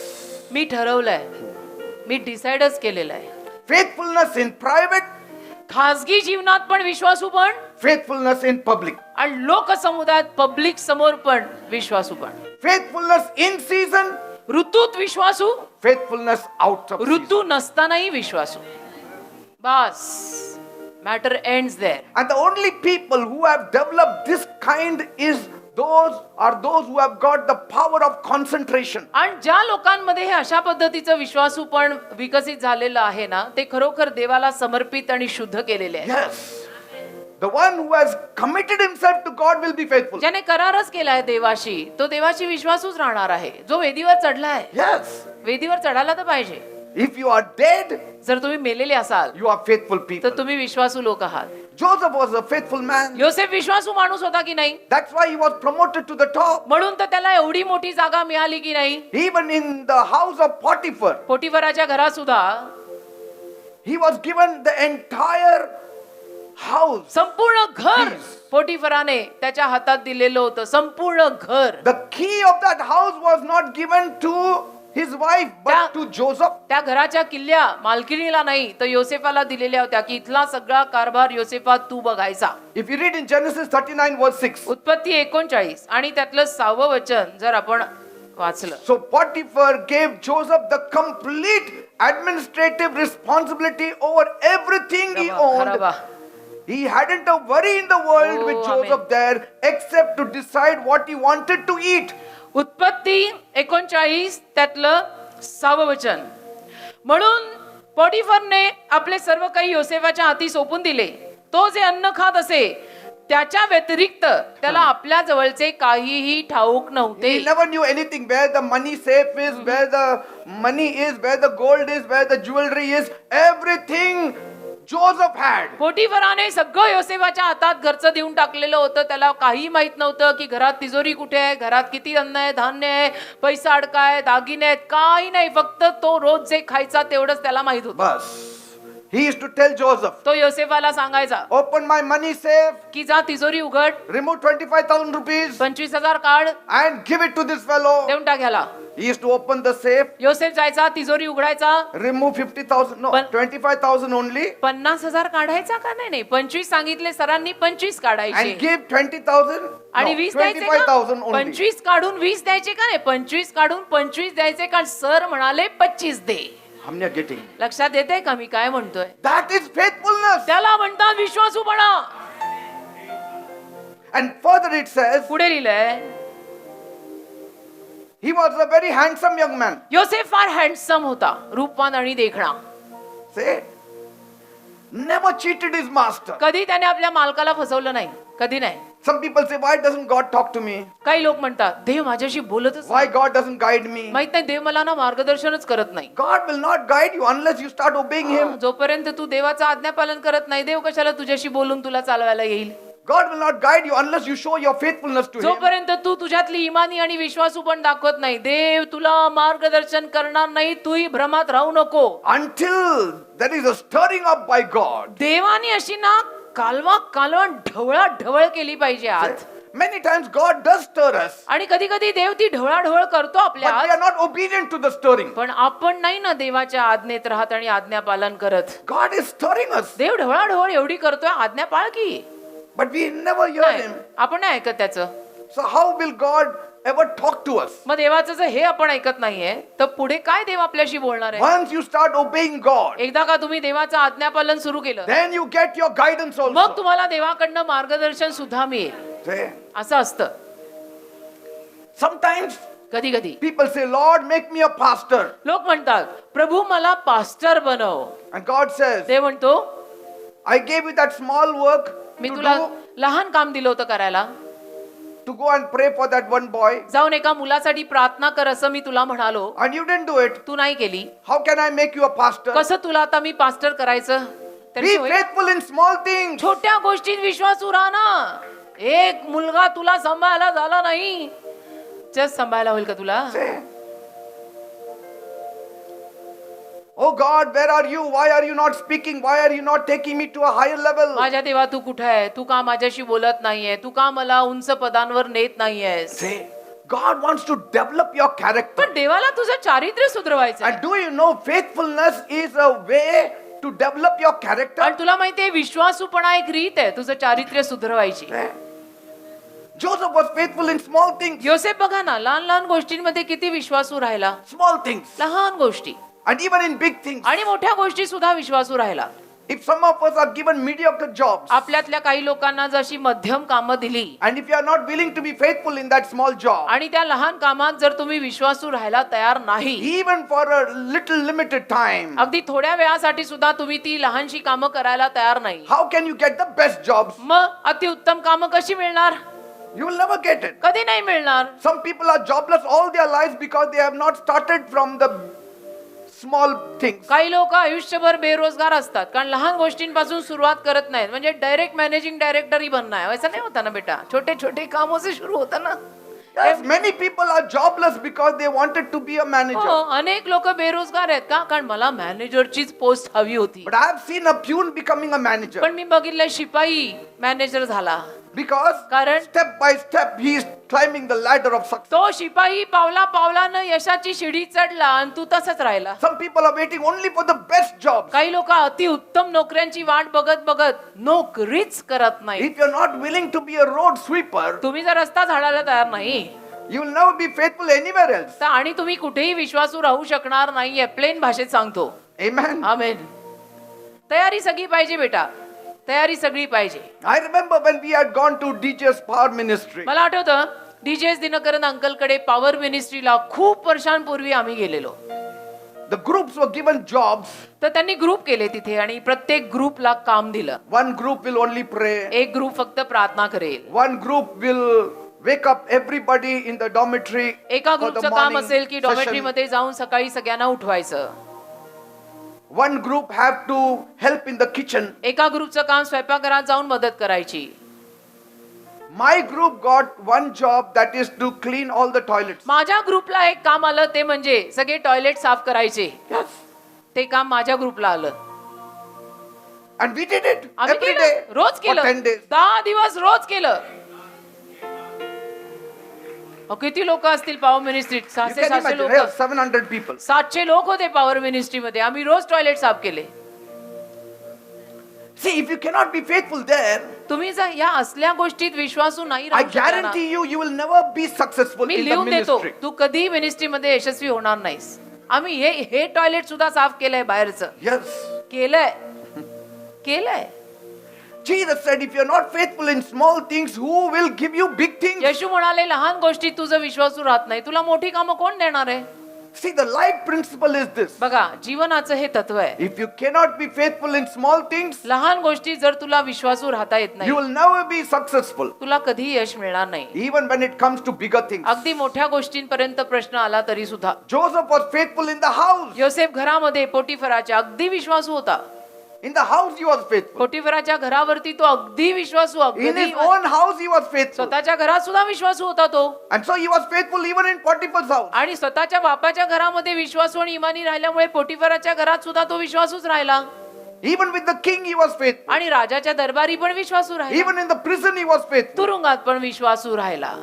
मी ठरवलंय, मी डिसाइडच केलेलं आहे. Faithfulness in private, खासगी जीवनात पण विश्वासू पण, faithfulness in public. आणि लोकसमुदायात पब्लिक समोर पण विश्वासू पण. Faithfulness in season, ऋतूत विश्वासू, faithfulness out of season. ऋतू नसतानाही विश्वासू. बस, matter ends there. And the only people who have developed this kind are those who have got the power of concentration. आणि ज्या लोकांमध्ये हे अशा पद्धतीचं विश्वासूपण विकसित झालेलं आहे ना, ते खरोखर देवाला समर्पित आणि शुद्ध केलेले आहे. Yes. The one who has committed himself to God will be faithful. ज्याने करारच केलाय देवाशी, तो देवाशी विश्वासूच राहणार आहे. जो वेदीवर चढला आहे, Yes. वेदीवर चढायला तर पाहिजे. If you are dead, जर तुम्ही मेलेले असाल you are faithful तर people. तुम्ही विश्वासू लोक आहात. Joseph was a faithful man. योसेफ विश्वासू माणूस होता की नाही, That's why he was promoted to the top. म्हणून तर त्याला एवढी मोठी जागा मिळाली की नाही. Even in the house of Potiphar, पोटिफराच्या घरात सुद्धा he was given the entire house. संपूर्ण घर Keys. पोटिफराने त्याच्या हातात दिलेलं होतं, संपूर्ण घर. The key of that house was not given to his wife but to Joseph. त्या घराच्या किल्ल्या मालकिणीला नाही तर योसेफाला दिलेल्या होत्या की इथला सगळा कारभार योसेफा तू बघायचा. If you read in Genesis 39 verse 6. उत्पत्ती 39 आणि त्यातलं 6वं वचन जर आपण वाचलं, So Potiphar gave Joseph the complete administrative responsibility over everything he owned. खराबा. He hadn't a worry in the world Oh, with Joseph there except to decide what he wanted to eat. उत्पत्ती 39 त्यातलं 6वं वचन. म्हणून पोटिफरने आपले सर्व काही योसेफाच्या हाती सोपून दिले. तो जे अन्न खात असे त्याच्या व्यतिरिक्त त्याला आपल्या जवळचे काहीही ठाऊक नव्हते. He never knew anything, where the money safe is, where the money is, where the gold is, where the jewelry is. Everything Joseph had. पोटिफराने सगळं योसेफाच्या हातात घरचं देऊन टाकलेलं होतं. त्याला काही माहित नव्हतं की घरात तिजोरी कुठे आहे, घरात किती अन्न आहे, धान्य आहे, पैसा अडकाय, दागिने आहेत, काही नाही. फक्त तो रोज जे खायचा तेवढंच त्याला माहित होतं. Bas. He used to tell Joseph, तो योसेफाला सांगायचा open my money safe, की जा तिजोरी उघड, remove 25,000 rupees 25,000 काढ, and give it to this fellow. देऊन टाक ह्याला. He used to open the safe, योसेफ जायचा, तिजोरी उघडायचा, remove 50,000, no, But- 25,000 only, 50,000 काढायचा का नाही, नाही 25 सांगितले सरांनी, 25 काढायचे and give 20,000, आणि no, 20 द्यायचे का, 25,000 only. 25 काढून 20 द्यायचे का नाही, 25 काढून 25 द्यायचे का. सर म्हणाले 25 दे. हमने getting. लक्षात येते का मी काय म्हणतोय. That is faithfulness. त्याला म्हणतात विश्वासूपणा. And further it says, पुढे लिहिलंय he was a very handsome young man. योसेफ फार हँडसम होता, रूपवान आणि देखणा. Say, never cheated his master. कधी त्याने आपल्या मालकाला फसवलं नाही, कधी नाही. Some people say, why doesn't God talk to me? काही लोक म्हणतात देव माझ्याशी बोलतच Why नाही. God doesn't guide me? माहित नाही, देव मला ना मार्गदर्शनच करत नाही. God will not guide you unless you start obeying Him. जोपर्यंत तू देवाचं आज्ञापालन करत नाही, देव कशाला तुझ्याशी बोलून तुला चालवायला येईल. God will not guide you unless you show your faithfulness to Him. जोपर्यंत तू तुझ्यातली इमानी आणि विश्वासू पण दाखवत नाही, देव तुला मार्गदर्शन करणार नाही. तूही भ्रमात राहू नको. Until there is a stirring up by God. देवाने अशी ना कालवा कालवण ढवळा केली पाहिजे आत. Many times God does stir us, आणि कधी कधी देव ती ढवळाढवळ करतो आपल्या but we आत. are not obedient to the stirring. पण आपण नाही ना देवाच्या आज्ञेत राहत आणि आज्ञा पालन करत. God is stirring us, देव ढवळाढवळ एवढी करतोय, आज्ञा पाळ की. but we never hear नाही, Him. आपण नाही ऐकत त्याचं. So how will God ever talk to us? मग देवाचं जर हे आपण ऐकत नाहीये तर पुढे काय देव आपल्याशी बोलणार आहे? Once you start obeying God, एकदा का तुम्ही देवाचं आज्ञापालन सुरू केलं, then you get your guidance मग also. तुम्हाला देवाकडनं मार्गदर्शन सुद्धा मिळेल. See? असं असतं. Sometimes कधी कधी people say, Lord, make me a pastor. लोक म्हणतात, प्रभू मला पास्टर बनव. And God says, ते म्हणतो, I gave you that small work me to तुला do, लहान काम दिलं होतं करायला. to go and pray for that one boy, जाऊन एका मुलासाठी प्रार्थना कर असं मी तुला म्हणालो, and you didn't do it. तू नाही केली. How can I make you a pastor? कसं तुला आता मी पास्टर करायचं? तर Be होय, faithful in small things. छोट्या गोष्टीत विश्वासू राहा ना. एक मुलगा तुला सांभाळायला झाला नाही, जस्ट सांभाळायला होईल का तुला? Say, oh God, where are you? Why are you not speaking? Why are you not taking me to a higher level? माझ्या देवा तू कुठे आहे? तू का माझ्याशी बोलत नाहीये? तू का मला उंच पदांवर नेत नाहीयेस? Say, God wants to develop your character. पण देवाला तुझं चारित्र्य सुधरवायचं आहे. And do you know faithfulness is a way to develop your character? आणि तुला माहितीये विश्वासूपणा एक रीत आहे तुझं चारित्र्य सुधरवायची. Joseph was faithful in small things. योसेफ बघा ना, लहान लहान गोष्टींमध्ये किती विश्वासू राहिला. Small things. लहान गोष्टी And even in big things. आणि मोठ्या गोष्टी सुद्धा विश्वासू राहिला. If some of us are given mediocre jobs, आपल्यातल्या काही लोकांना जशी मध्यम कामं दिली and if you are not willing to be faithful in that small job, आणि त्या लहान कामात जर तुम्ही विश्वासू राहायला तयार नाही, even for a little limited time, अगदी थोड्या वेळासाठी सुद्धा तुम्ही ती लहानशी कामं करायला तयार नाही, how can you get the best jobs? मग अतिउत्तम कामं कशी मिळणार? You will never get it. कधी नाही मिळणार. Some people are jobless all their lives because they have not started from the small things. काही लोक आयुष्यभर बेरोजगार असतात कारण लहान गोष्टींपासून सुरुवात करत नाहीत. म्हणजे डायरेक्ट मॅनेजिंग डायरेक्टर ही बनना है, वैसा नहीं होता ना बेटा. छोटे छोटे कामों से शुरू होता ना. Yes, many people are jobless because they wanted to be a manager. हो, अनेक लोक बेरोजगार आहेत का? कारण मला मॅनेजरचीच पोस्ट हवी होती. But I have seen a peon becoming a manager पण मी बघितलं शिपाई मॅनेजर झाला. because कारण step by step he is climbing the ladder of success. तो शिपाई पावला पावलानं यशाची शिडी चढला आणि तू तसंच राहिला. Some people are waiting only for the best jobs. काही लोक अति उत्तम नोकऱ्यांची वाट बघत बघत नोकरीच करत नाही. If you're not willing to be a road sweeper, तुम्ही जर रस्ता झाडायला तयार नाही you will never be faithful anywhere else. तर आणि तुम्ही कुठेही विश्वासू राहू शकणार नाहीये. प्लेन भाषेत सांगतो. Amen. आमेन. तयारी सगळी पाहिजे बेटा, तयारी सगळी पाहिजे. I remember when we had gone to DJ's Power Ministry. मला आठवतं डीजेस दिनकरन अंकलकडे पॉवर मिनिस्ट्रीला खूप वर्षांपूर्वी आम्ही गेलेलो. The groups were given jobs. तर त्यांनी ग्रुप केले तिथे आणि प्रत्येक ग्रुपला काम दिलं. One group will only pray. एक ग्रुप फक्त प्रार्थना करेल. One group will wake up everybody in the dormitory एका for the ग्रुपचं काम morning असेल की डॉमेट्री session. मध्ये जाऊन सकाळी सगळ्यांना उठवायचं. One group have to help in the kitchen. एका ग्रुपचं काम स्वयंपाकघरात जाऊन मदत करायची. My group got one job, that is to clean all the toilets. माझ्या ग्रुपला एक काम आलं ते म्हणजे सगळे टॉयलेट साफ करायचे. Yes. ते काम माझ्या ग्रुपला आलं. And we did it आम्ही every day केलं, रोज for केलं. 10 days. 10 दिवस रोज केलं. किती लोक असतील पॉवर मिनिस्ट्रीत? You 600 can 700 imagine, लोक. yeah, 700 people. 700 लोक होते पॉवर मिनिस्ट्रीमध्ये. आम्ही रोज टॉयलेट साफ केले. See, if you cannot be faithful there, तुम्ही जर या असल्या गोष्टीत विश्वासू नाही I राहू शकला ना, guarantee you, you will never be successful me in the लिहून देतो ministry. तू कधी मिनिस्ट्रीमध्ये यशस्वी होणार नाहीस. आम्ही हे टॉयलेट सुद्धा साफ केलंय बाहेरचं. Yes. केलंय केलंय. Jesus said, if you're not faithful in small things, who will give you big things? येशू म्हणाले लहान गोष्टीत तुझं विश्वासू राहत नाही, तुला मोठी कामं कोण देणार आहे? See, the life principle is this. बघा जीवनाचं हे तत्व आहे. If you cannot be faithful in small things, लहान गोष्टी जर तुला विश्वासू राहता येत you नाही, will never be successful. तुला कधी यश मिळणार नाही. Even when it comes to bigger things. अगदी मोठ्या गोष्टींपर्यंत प्रश्न आला तरी सुद्धा. Joseph was faithful in the house. योसेफ घरामध्ये पोटिफराच्या अगदी विश्वासू होता. In the house he was faithful. पोटिफराच्या घरावरती तो अगदी विश्वासू, In अगदी his own house he was faithful. स्वतःच्या घरात सुद्धा विश्वासू होता तो. And so he was faithful even in Potiphar's house. आणि स्वतःच्या बापाच्या घरामध्ये विश्वासू आणि इमानी राहिल्यामुळे पोटिफराच्या घरात सुद्धा तो विश्वासूच राहिला. Even with the king he was faithful. आणि राजाच्या दरबारी पण विश्वासू राहिला. Even in the prison he was faithful. तुरुंगात पण विश्वासू राहिला.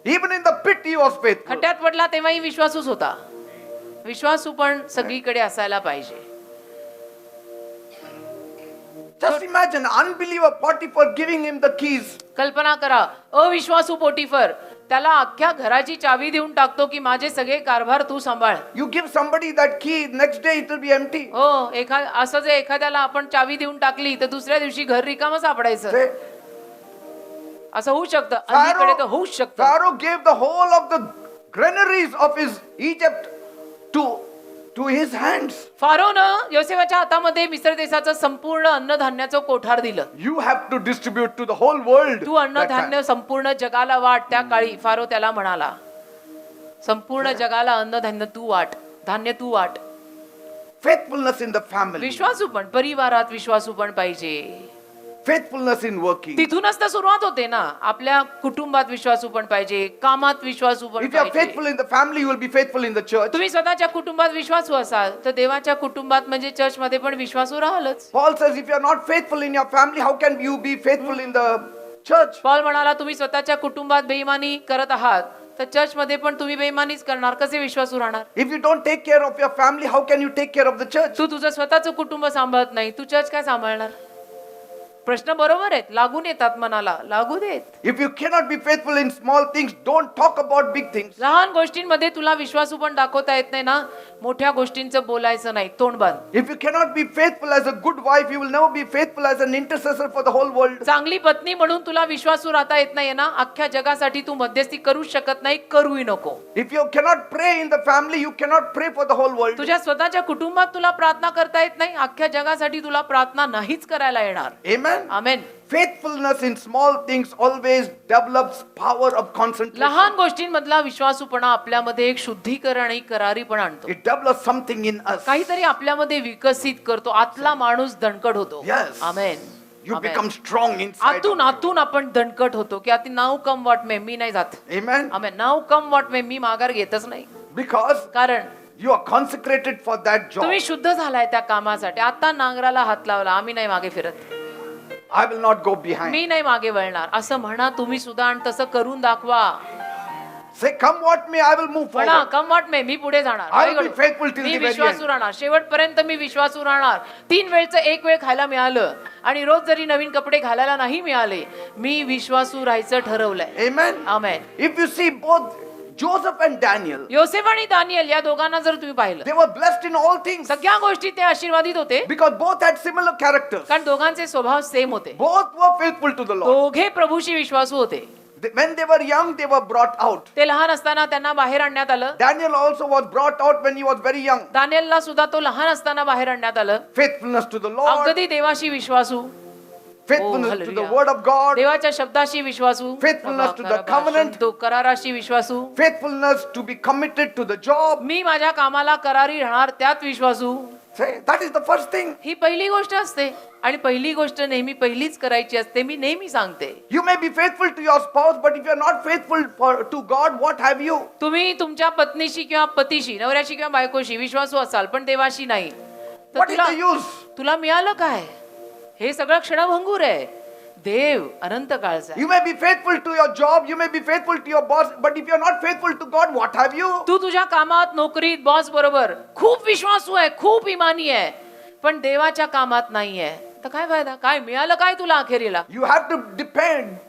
Even in the pit he was faithful. खड्ड्यात पडला तेव्हाही विश्वासूच होता. विश्वासू पण सगळीकडे असायला पाहिजे. Just imagine unbeliever Potiphar giving him the keys. कल्पना करा, अविश्वासू पोटिफर त्याला अख्ख्या घराची चावी देऊन टाकतो की माझे सगळे कारभार तू सांभाळ. You give somebody that key, next day it will be empty. हो, असं जे एखाद्याला आपण चावी देऊन टाकली तर दुसऱ्या दिवशी घर रिकामं सापडायचं. Say, असं होऊ शकतं, अलीकडे तर होऊच शकतं. Pharaoh gave the whole of the granaries of his Egypt to his hands. फारोनं योसेफाच्या हातामध्ये मिस्र देशाचं संपूर्ण अन्नधान्याचं कोठार दिलं. You have to distribute to the whole world. तू अन्नधान्य संपूर्ण जगाला वाट. त्या काळी फारो त्याला म्हणाला, संपूर्ण जगाला अन्नधान्य तू वाट, धान्य तू वाट. Faithfulness in the family. विश्वासू पण परिवारात विश्वासू पण पाहिजे. Faithfulness in working. तिथूनच तर सुरुवात होते ना. आपल्या कुटुंबात विश्वासू पण पाहिजे, कामात विश्वासू पण If you are पाहिजे. faithful in the family, you will be faithful in the church. तुम्ही स्वतःच्या कुटुंबात विश्वासू असाल तर देवाच्या कुटुंबात म्हणजे चर्च मध्ये पण विश्वासू राहालच. Paul says, if you are not faithful in your family, how can you be faithful in the church? Paul म्हणाला, तुम्ही स्वतःच्या कुटुंबात बेईमानी करत आहात तर चर्च मध्ये पण तुम्ही बेईमानीच करणार. कसे विश्वासू राहणार? If you don't take care of your family, how can you take care of the church? तू तुझं स्वतःचं कुटुंब सांभाळत नाही, तू चर्च काय सांभाळणार? प्रश्न बरोबर आहेत, लागून येतात मनाला, लागू देत. If you cannot be faithful in small things, don't talk about big things. लहान गोष्टींमध्ये तुला विश्वासू पण दाखवता येत नाही ना, मोठ्या गोष्टींचं बोलायचं नाही, तोंड बंद. If you cannot be faithful as a good wife, you will never be faithful as an intercessor for the whole world. चांगली पत्नी म्हणून तुला विश्वासू राहता येत नाही ना, अख्ख्या जगासाठी तू मध्यस्थी करू शकत नाही, करूही नको. If you cannot pray in the family, you cannot pray for the whole world. तुझ्या स्वतःच्या कुटुंबात तुला प्रार्थना करता येत नाही, अख्ख्या जगासाठी तुला प्रार्थना नाहीच करायला येणार. Amen. Amen. Faithfulness in small things always develops power of concentration. लहान गोष्टींमधला विश्वासूपणा आपल्यामध्ये एक शुद्धीकरण आणि करारीपणा आणतो. It develops something in us. काहीतरी आपल्यामध्ये विकसित करतो. आतला माणूस दणकट होतो. Yes. Amen. You amen. become strong inside. आतून आतून आपण दणकट होतो की आता नाव कम वाट मे मी नाही जात. Amen. आमेन. नाव कम वाट मे मी माघार घेतच नाही. Because कारण you are consecrated for that job. तुम्ही शुद्ध झालाय त्या कामासाठी. आता नांगराला हात लावला, आम्ही नाही मागे फिरत, I will not go behind. मी नाही मागे वळणार असं म्हणा तुम्ही सुद्धा, आणि तसं करून दाखवा. Say, come what may, I will move म्हणा, forward. कम वाट मे मी पुढे जाणार, I will काय be करू? faithful till me the very विश्वासू end. राहणार, शेवटपर्यंत मी विश्वासू राहणार. 3 वेळचं 1 वेळ खायला मिळालं आणि रोज जरी नवीन कपडे घालायला नाही मिळाले, मी विश्वासू राहायचं ठरवलंय. Amen. Amen. If you see both Joseph and Daniel, योसेफ आणि दानिएल या दोघांना जर तुम्ही पाहिलं, they were blessed in all things सगळ्या गोष्टी ते आशीर्वादित होते, because both had similar characters. कारण दोघांचे स्वभाव सेम होते. Both were faithful to the Lord. दोघे प्रभूशी विश्वासू होते. When they were young, they were brought out. ते लहान असताना त्यांना बाहेर आणण्यात आलं. Daniel also was brought out when he was very young. दानिएलला सुद्धा तो लहान असताना बाहेर आणण्यात आलं. Faithfulness to the Lord, अगदी देवाशी विश्वासू, faithfulness to the hallelujah. word of God, देवाच्या शब्दाशी विश्वासू, Faithfulness to the covenant. तो कराराशी विश्वासू, faithfulness to be committed to the job. मी माझ्या कामाला करारी राहणार त्यात विश्वासू. Say, that is the first thing. ही पहिली गोष्ट असते आणि पहिली गोष्ट नेहमी पहिलीच करायची असते. मी नेहमी सांगते, You may be faithful to your spouse, but if you are not faithful to God, what have you? तुम्ही तुमच्या पत्नीशी किंवा पतीशी, नवऱ्याशी किंवा बायकोशी विश्वासू असाल पण देवाशी नाही, तर What is the use? तुला मिळालं काय? हे सगळं क्षणभंगूर आहे. देव अनंत काळचा आहे. You may be faithful to your job, you may be faithful to your boss, but if you are not faithful to God, what have you? तू तुझ्या कामात, नोकरीत, बॉस बरोबर खूप विश्वासू आहे, खूप इमानी आहे, पण देवाच्या कामात नाहीये, तर काय फायदा? काय मिळालं काय तुला अखेरीला? You have to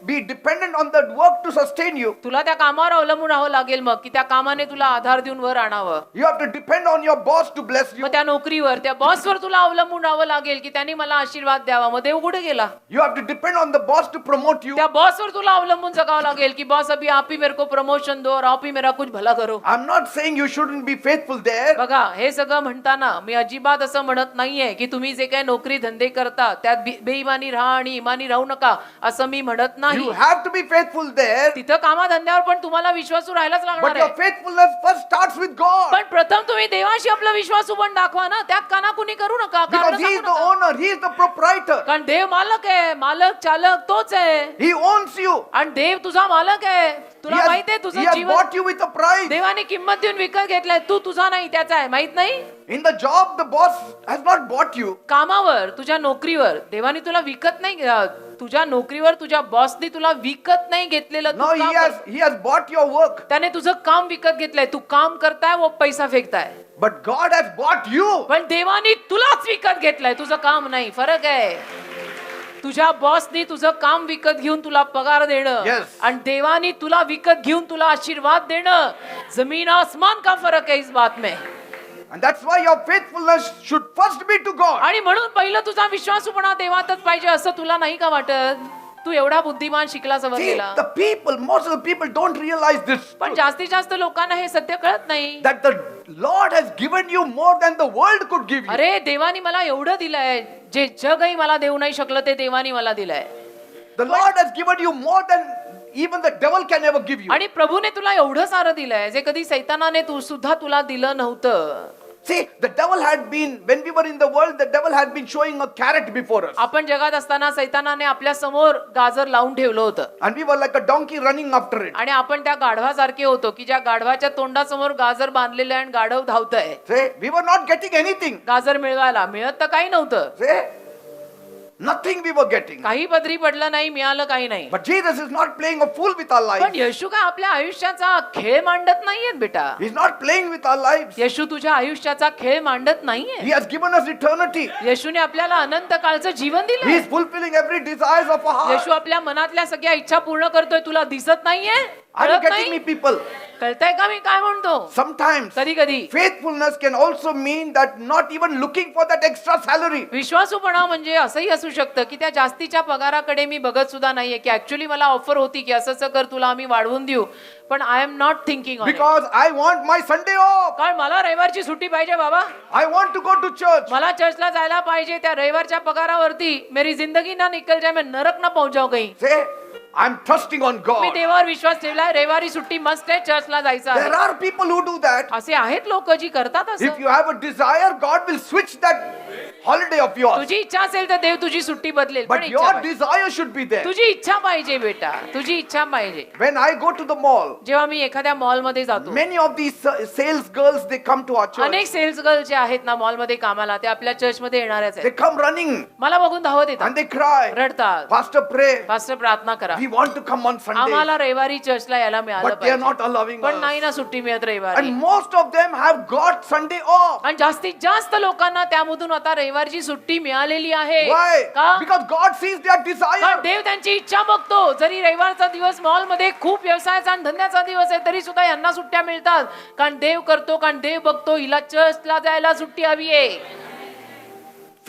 be dependent on that work to sustain you. तुला त्या कामावर अवलंबून राहावं लागेल मग, की त्या कामाने तुला आधार देऊन वर आणावं. You have to depend on your boss to bless you. मग त्या नोकरीवर, त्या बॉसवर तुला अवलंबून राहावं लागेल, की त्यांनी मला आशीर्वाद द्यावा. मग देव कुठे गेला? You have to depend on the boss to promote you. त्या बॉसवर तुला अवलंबून जगावं लागेल, की बॉस अभी आप ही मेरे को प्रमोशन दो और आप ही मेरा कुछ भला करो. I'm not saying you shouldn't be faithful there. बघा, हे सगळं म्हणताना मी अजिबात असं म्हणत नाहीये की तुम्ही जे काही नोकरी धंदे करता राहतात त्यात बेईमानी राहा आणि इमानी राहू नका असं मी म्हणत नाही. You have to be faithful there, तिथं कामाधंद्यावर पण तुम्हाला विश्वासू राहायलाच लागणार but your आहे. faithfulness first starts with God. पण प्रथम तुम्ही देवाशी आपला विश्वासू पण दाखवा ना. त्यात कानाकुनी करू नका, कारण Because He is the owner, He is the proprietor. कारण देव मालक आहे, मालक चालक तोच आहे. He owns you. आणि देव तुझा मालक आहे. He तुला has, माहित आहे he तुझं has Jeevan bought you with a price. देवाने किंमत देऊन विकत घेतलाय. तू तुझा नाही त्याचा आहे, माहित नाही. In the job, the boss has not bought you. कामावर तुझ्या नोकरीवर देवाने तुला विकत नाही, तुझ्या नोकरीवर तुझ्या बॉसनी तुला विकत नाही घेतलेलं. तू No, काम he has bought your work. त्याने तुझं काम विकत घेतलंय. तू काम करताय व पैसा फेकताय. But God has bought you. पण देवाने तुलाच विकत घेतलंय, तुझं काम नाही. फरक आहे. तुझ्या बॉसनी तुझं काम विकत घेऊन तुला पगार देणं Yes. आणि देवानी तुला विकत घेऊन तुला आशीर्वाद देणं, जमीन आसमान का फरक है इस बात में. And that's why your faithfulness should first be to God. आणि म्हणून पहिलं तुझा विश्वासूपणा देवातच पाहिजे असं तुला नाही का वाटत? तू एवढा बुद्धिमान शिकला See, सवरलेला, the people, most of the people don't realize this. पण जास्तीत जास्त लोकांना हे सत्य कळत नाही. That the Lord has given you more than the world could give you. अरे देवानी मला एवढं दिलंय जे जगही मला देऊ नाही शकलं ते देवानी मला दिलंय. The Lord has given you more than even the devil can ever give you. आणि प्रभूने तुला एवढं सारं दिलंय जे कधी सैतानाने तू सुद्धा तुला दिलं नव्हतं. See, the devil had been, when we were in the world, the devil had been showing a carrot before us. आपण जगात असताना सैतानाने आपल्या समोर गाजर लावून ठेवलं होतं And we were like a donkey running after it. आणि आपण त्या गाढवासारखे होतो की ज्या गाढवाच्या तोंडासमोर गाजर बांधलेलं आहे आणि गाढव धावतंय See, we were not getting anything. गाजर मिळवायला. मिळत तर काही नव्हतं, See, nothing we were getting. काही पदरी पडलं नाही, मिळालं काही नाही. But Jesus is not playing a fool with our पण lives. येशू काय आपल्या आयुष्याचा खेळ मांडत नाहीयेत बेटा. He's not playing with our lives. येशू तुझ्या आयुष्याचा खेळ मांडत नाहीये. He has given us eternity. येशूने आपल्याला अनंत काळचं जीवन He दिलं. is fulfilling every desires of our Yeshu heart. आपल्या मनातल्या सगळ्या इच्छा पूर्ण करतोय. तुला दिसत नाहीये, Are you कळत getting me, नाही. people? कळतंय का मी काय म्हणतो? Sometimes कधी कधी faithfulness can also mean that not even looking for that extra salary. विश्वासूपणा म्हणजे असंही असू शकतं की त्या जास्तीच्या पगाराकडे मी बघत सुद्धा नाहीये की ऍक्च्युली मला ऑफर होती की असं कर तुला आम्ही वाढवून देऊ, पण I am not thinking on it. Because I want my Sunday off. कारण मला रविवारची सुट्टी पाहिजे बाबा. I want to go to church. मला चर्चला जायला पाहिजे. त्या रविवारच्या पगारावरती मेरी जिंदगी ना निकल जाए, मैं नरक ना पहुंच जाऊ कहीं. Say, I'm trusting on me God. देवावर विश्वास ठेवलाय. रविवारी सुट्टी मस्त आहे, चर्चला जायचं There आहे. are people who do that. असे आहेत लोक जी करतात असं. If you have a desire, God will switch that holiday of yours. तुझी इच्छा असेल तर देव तुझी सुट्टी बदलेल, पण But इच्छा your पाहिजे. desire should be there. तुझी इच्छा पाहिजे बेटा, तुझी इच्छा पाहिजे. When I go to the mall, जेव्हा मी एखाद्या मॉल मध्ये जातो, many of these sales girls, they come to our अनेक church. सेल्स गर्ल जे आहेत ना मॉल मध्ये कामाला, ते आपल्या चर्च मध्ये येणारच They आहेत. come running मला बघून धावत येतात, and they cry. रडतात. Pastor, pray. Pastor प्रार्थना करा, We want to come on Sunday. आम्हाला रविवारी चर्चला यायला मिळालं But they are not पाहिजे, allowing पण us. नाही ना सुट्टी मिळत रविवारी. And most of them have got Sunday off. आणि जास्तीत जास्त लोकांना त्यामधून आता रविवारची सुट्टी मिळालेली आहे. Why? का? Because God sees their कारण desire. देव त्यांची इच्छा बघतो. जरी रविवारचा दिवस मॉल मध्ये खूप व्यवसायाचा आणि धंद्याचा दिवस आहे तरी सुद्धा यांना सुट्ट्या मिळतात. कारण देव करतो, कारण देव बघतो हिला चर्चला जायला सुट्टी हवी आहे.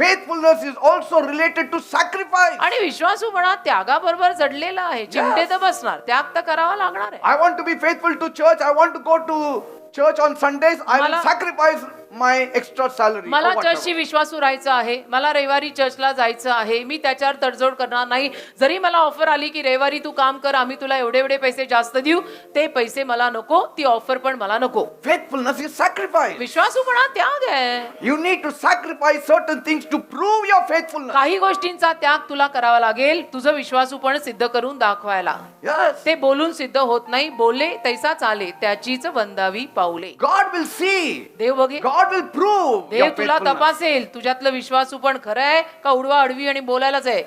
Faithfulness is also related to sacrifice. आणि विश्वासूपणा त्यागाबरोबर जडलेला आहे. चिमटे तर बसणार, त्याग तर करावा लागणार आहे. I want to be faithful to church. I want to go to church on Sundays. I will मला- sacrifice my extra salary. or मला whatever. चर्चशी विश्वासू राहायचं आहे, मला रविवारी चर्चला जायचं आहे, मी त्याच्यावर तडजोड करणार नाही. जरी मला ऑफर आली की रविवारी तू काम कर, आम्ही तुला एवढे एवढे पैसे जास्त देऊ, ते पैसे मला नको, ती ऑफर पण मला नको. Faithfulness is sacrifice. विश्वासूपणा त्याग आहे. You need to sacrifice certain things to prove your faithfulness. काही गोष्टींचा त्याग तुला करावा लागेल तुझं विश्वासूपण सिद्ध करून दाखवायला. Yes. ते बोलून सिद्ध होत नाही. बोले तैसा चाले, त्याचीच वंदावी पाऊले. God will see. Dev बघे, God will prove Dev your तुला faithfulness. तपासेल तुझ्यातलं विश्वासूपण खरं आहे का उडवा अडवी आणि बोलायलाच आहे.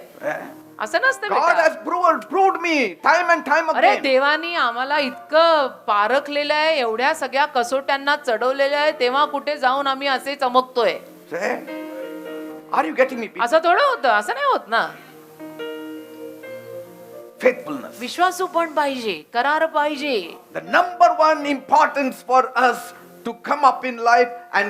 असं नसतं God बेटा. has proved me time and time अरे again. देवानी आम्हाला इतकं पारखलेलं आहे, एवढ्या सगळ्या कसोट्यांना चढवलेलं आहे, तेव्हा कुठे जाऊन आम्ही असे चमकतोय. Say, are you getting me? People? असं थोडं होतं, असं नाही होत ना. Faithfulness. विश्वासूपण पाहिजे, करार पाहिजे. The number one importance for us to come up in life and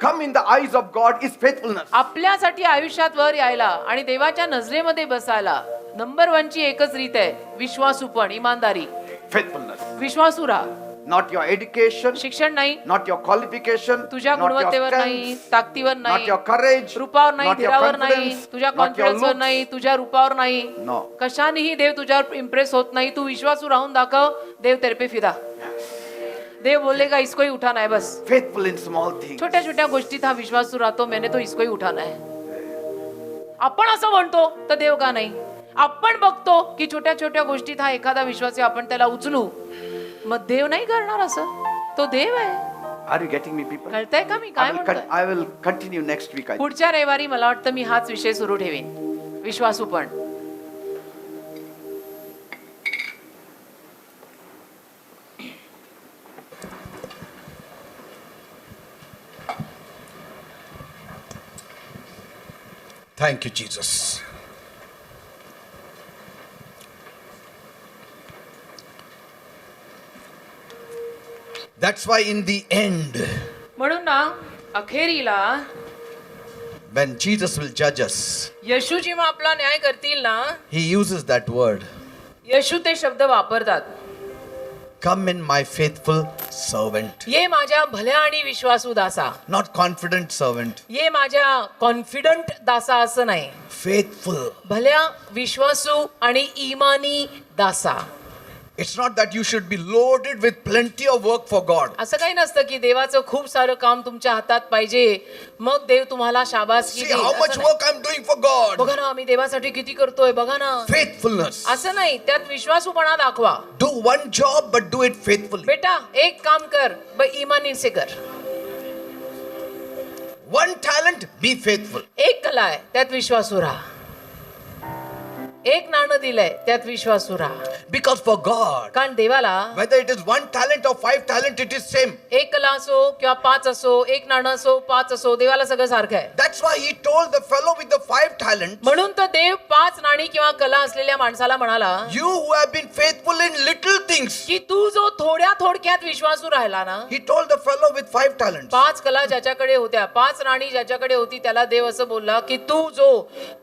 come in the eyes of God is faithfulness. आपल्यासाठी आयुष्यात वर यायला आणि देवाच्या नजरेमध्ये बसायला नंबर 1 ची एकच रीत आहे, विश्वासूपण, इमानदारी. Faithfulness. विश्वासू राहा. not your education, शिक्षण नाही, not your qualification, तुझ्या not your गुणवत्तेवर नाही, strength, ताकदीवर not नाही, your courage, रूपावर नाही, not your धीरावर नाही, confidence, तुझ्या not your कॉन्फिडन्सवर looks. नाही, तुझ्या रूपावर नाही. No. कशानेही देव तुझ्यावर इम्प्रेस होत नाही. तू विश्वासू राहून दाखव, देव तेरे पे फिदा. देव बोलेगा इसको ही उठाना है बस. Faithful in small things. छोट्या छोट्या गोष्टीत हा विश्वासू राहतो, मैंने तो इसको ही उठाना है. आपण असं म्हणतो तर देव का नाही? आपण बघतो की छोट्या छोट्या गोष्टीत हा एखादा विश्वासी, आपण त्याला उचलू, मग देव नाही करणार असं? तो देव आहे. Are you getting me, people? कळतंय का मी काय म्हणतोय? I will continue next week. पुढच्या रविवारी मला वाटतं मी हाच विषय सुरू ठेवीन, विश्वासूपण. Thank you, Jesus. That's why in the end, म्हणून ना अखेरीला when Jesus will judge us, येशू जेव्हा आपला न्याय करतील ना, he uses that word. येशू ते शब्द वापरतात, Come in, my faithful servant. ये माझ्या भल्या आणि विश्वासू दासा. Not confident servant, ये माझ्या कॉन्फिडंट दासा असं नाही, faithful. भल्या विश्वासू आणि इमानी दासा. It's not that you should be loaded with plenty of work for God. असं काही नसतं की देवाचं खूप सारं काम तुमच्या हातात पाहिजे मग देव तुम्हाला शाबासकी See देईल. how much असं नाही. work I'm doing for God. बघा ना आम्ही देवासाठी किती करतोय, बघा ना. Faithfulness. असं नाही, त्यात विश्वासूपणा दाखवा. Do one job, but do it faithfully. बेटा एक काम कर, इमानी से कर. One talent, be faithful. एक कला आहे, त्यात विश्वासू राहा. एक नाणं दिलंय, त्यात विश्वासू राहा. Because for God, कारण देवाला whether it is one talent or 5 talent, it is same. एक कला असो किंवा 5 असो, एक नाणं असो 5 असो, देवाला सगळं सारखं आहे. That's why he told the fellow with the 5 talents, म्हणून तर देव 5 नाणी किंवा कला असलेल्या माणसाला म्हणाला you who have been faithful in little things. की तू जो थोड्यात विश्वासू राहिला ना. He told the fellow with 5 talents. 5 कला ज्याच्याकडे होत्या, 5 नाणी ज्याच्याकडे होती, त्याला देव असं बोलला की तू जो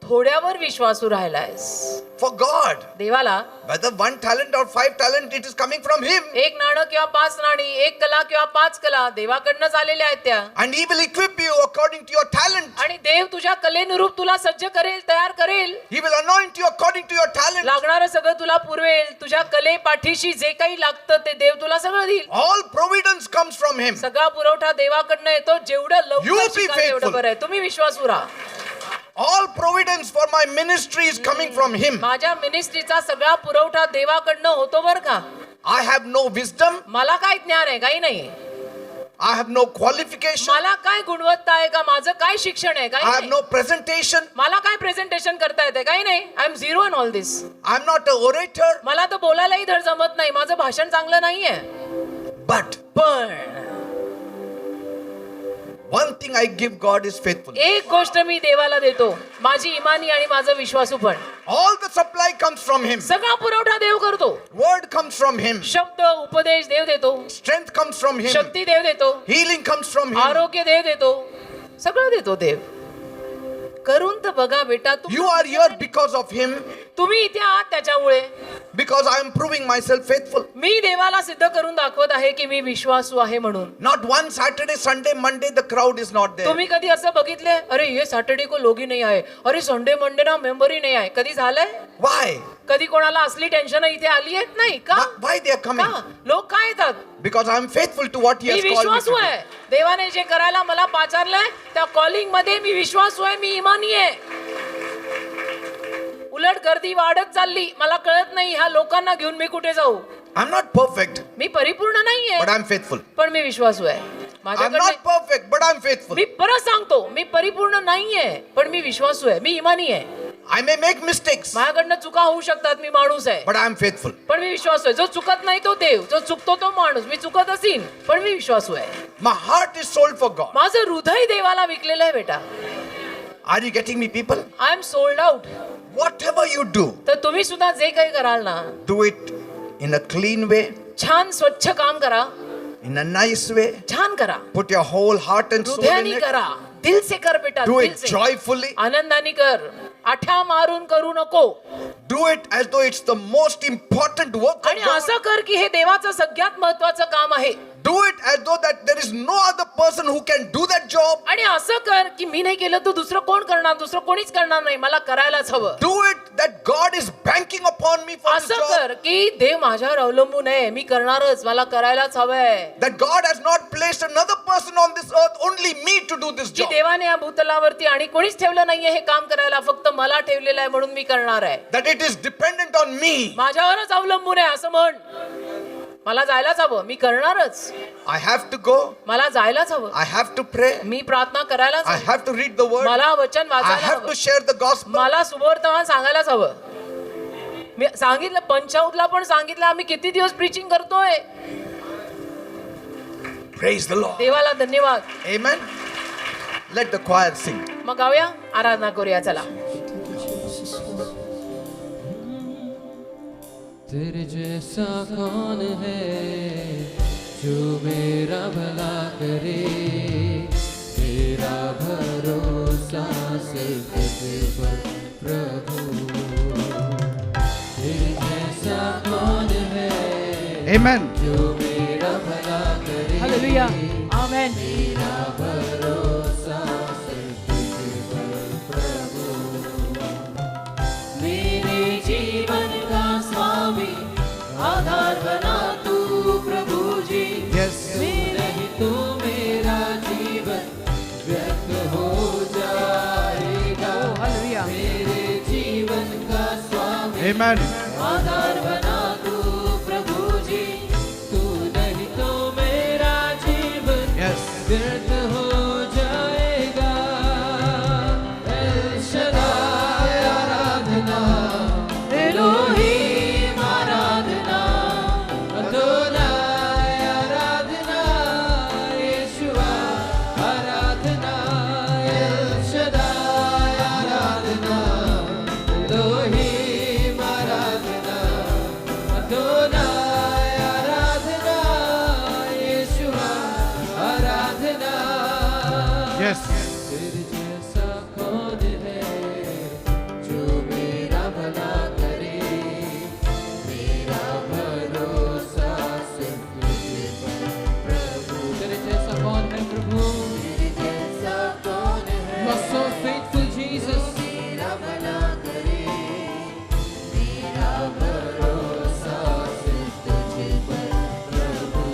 थोड्यावर विश्वासू राहिलायस. For God, देवाला whether 1 talent or 5 talent, it is coming from him. एक नाणं किंवा 5 नाणी, एक कला किंवा 5 कला देवाकडनंच आलेल्या आहेत त्या. And he will equip you according to your talent. आणि देव तुझ्या कलेनुरूप तुला सज्ज करेल, तयार करेल. He will anoint you according to your talent. लागणारं सगळं तुला पुरवेल. तुझ्या कले पाठीशी जे काही लागतं ते देव तुला सगळं देईल. All providence comes from him. सगळा पुरवठा देवाकडनं येतो. जेवढं You लवकर be शिकाल तेवढं faithful. बरं आहे. तुम्ही विश्वासू राहा. All providence for my ministry is coming from him. माझ्या मिनिस्ट्रीचा सगळा पुरवठा देवाकडनं होतो बरं का. I have no wisdom. मला काय ज्ञान आहे, काही नाही. I have no qualification. मला काय गुणवत्ता आहे का, माझं काय शिक्षण आहे, काही I have नाही. no presentation. मला काय प्रेझेंटेशन करता येते, काही नाही. I am zero in all this. I'm not an orator. मला तर बोलायलाही धड जमत नाही, माझं भाषण चांगलं नाहीये. But पण one thing I give God is faithful. एक गोष्ट मी देवाला देतो, माझी इमानी आणि माझं विश्वासूपण. All the supply comes from him. सगळा पुरवठा देव करतो. Word comes from him. शब्द उपदेश देव देतो. Strength comes from him. शक्ती देव देतो. Healing comes from him. आरोग्य देव देतो. सगळं देतो देव. करून तर बघा बेटा. You are here because of him. तुम्ही इथे आहात त्याच्यामुळे. Because I am proving myself faithful. मी देवाला सिद्ध करून दाखवत आहे की मी विश्वासू आहे म्हणून. Not one Saturday, Sunday, Monday the crowd is not there. तुम्ही कधी असं बघितले, अरे ये सॅटर्डे को लोग ही नाही आहे, अरे संडे मंडे ना मेंबर ही नाही आहे, कधी झालंय? Why? कधी कोणाला असली टेन्शन इथे आली आहेत नाही का? Why they are coming? का? लोक काय येतात? Because I am faithful to what he me has called me विश्वासू to do. आहे. देवाने जे करायला मला पाचारलंय त्या कॉलिंग मध्ये मी विश्वासू आहे, मी इमानी आहे. उलट गर्दी वाढत चालली, मला कळत नाही ह्या लोकांना घेऊन मी कुठे जाऊ. I'm not perfect, मी परिपूर्ण नाहीये, but I'm faithful. पण मी विश्वासू आहे. I'm माझ्याकडे not perfect, but I'm faithful. मी परत सांगतो, मी परिपूर्ण नाहीये, पण मी विश्वासू आहे, मी इमानी आहे. I may make mistakes, माझ्याकडनं चुका होऊ शकतात, मी माणूस आहे, but I'm faithful. पण मी विश्वासू आहे. जो चुकत नाही तो देव, जो चुकतो तो माणूस. मी चुकत असीन पण मी विश्वासू आहे. My heart is sold for God. माझं हृदय देवाला विकलेलं आहे बेटा. Are you getting me, people? I am sold out. Whatever you do, तर तुम्ही सुद्धा जे काही कराल ना, do it in a clean way, छान स्वच्छ काम करा, in a nice way. छान करा, Put your whole heart and soul in हृदयाने it. करा, दिल से कर बेटा, Do दिल it से joyfully. आनंदाने कर. आठ्या मारून करू नको. Do it as though it's the most important work of आणि God. असं कर की हे देवाचं सगळ्यात महत्वाचं काम आहे. Do it as though that there is no other person who can do that job. आणि असं कर की मी नाही केलं तर दुसरं कोण करणार, दुसरं कोणीच करणार नाही, मला करायलाच हवं. Do it that God is banking upon me for this असं job. कर की देव माझ्यावर अवलंबून आहे, मी करणारच, मला करायलाच हवंय. That God has not placed another person on this earth, only me to do this की job. देवाने या भूतलावरती आणि कोणीच ठेवलं नाहीये हे काम करायला, फक्त मला ठेवलेलं आहे म्हणून मी करणार आहे. That it is dependent on me. माझ्यावरच अवलंबून आहे असं म्हण. मला जायलाच हवं, मी करणारच. I have to go. मला जायलाच हवं, I have to pray. मी प्रार्थना करायलाच I हवी. have to read the word. मला वचन I वाचायला have to हवं, share the gospel. मला सुवर्तमान सांगायलाच हवं. मी सांगितलं, पंचाऊतला पण सांगितलं, आम्ही किती दिवस प्रीचिंग करतोय. Praise the Lord. देवाला धन्यवाद. Amen. Let the choir sing. मग गाऊया, आराधना करूया. चला. तेरे जैसा कौन है जो मेरा भला करे, तेरा भरोसा सिर्फ तुझ पर प्रभु। तेरे जैसा कौन है Amen. जो मेरा भला करे, हालेलुया. आमेन. तेरा भरोसा सिर्फ तुझ पर प्रभु। मेरे जीवन का स्वामी आधार बना तू प्रभु जी। Yes. नहीं तो मेरा जीवन व्यर्थ हो जाएगा। हालेलुया. मेरे जीवन का स्वामी Amen. आधार बना तू प्रभु जी। तू नहीं तो मेरा जीवन Yes. व्यर्थ हो जाएगा। एल शदाय आराधना, एलोहीम आराधना, अदोनाय आराधना, यीशुआ आराधना। एल शदाय आराधना, एलोहीम आराधना, अदोनाय आराधना, यीशुआ आराधना। Yes. तेरे जैसा कौन है जो मेरा भला करे, मेरा भरोसा सिर्फ तुझ पर प्रभु। तेरे जैसा कौन है प्रभु, तेरे जैसा कौन है। You are so faithful Jesus। मेरा भला करे, मेरा भरोसा सिर्फ तुझ पर प्रभु।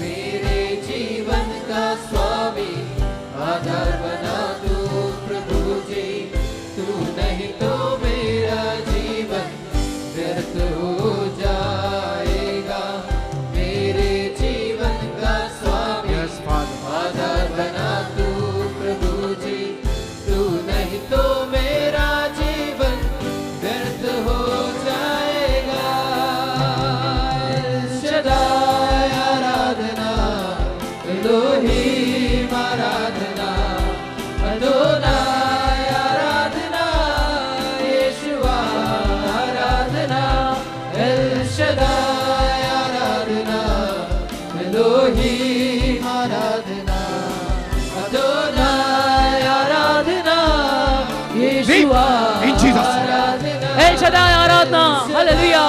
मेरे जीवन का स्वामी आधार बना तू प्रभु जी। तू नहीं तो मेरा जीवन व्यर्थ हो जाएगा। मेरे जीवन का स्वामी Yes, Father. आधार बना तू प्रभु जी। तू नहीं तो मेरा जीवन व्यर्थ हो जाएगा। एल शदाय आराधना, एलोहीम आराधना, अदोनाय आराधना, यीशुआ आराधना। एल शदाय आराधना, एलोहीम आराधना, अदोनाय आराधना, यीशुआ In Jesus' name. आराधना। एल शदाय आराधना. हालेलुया.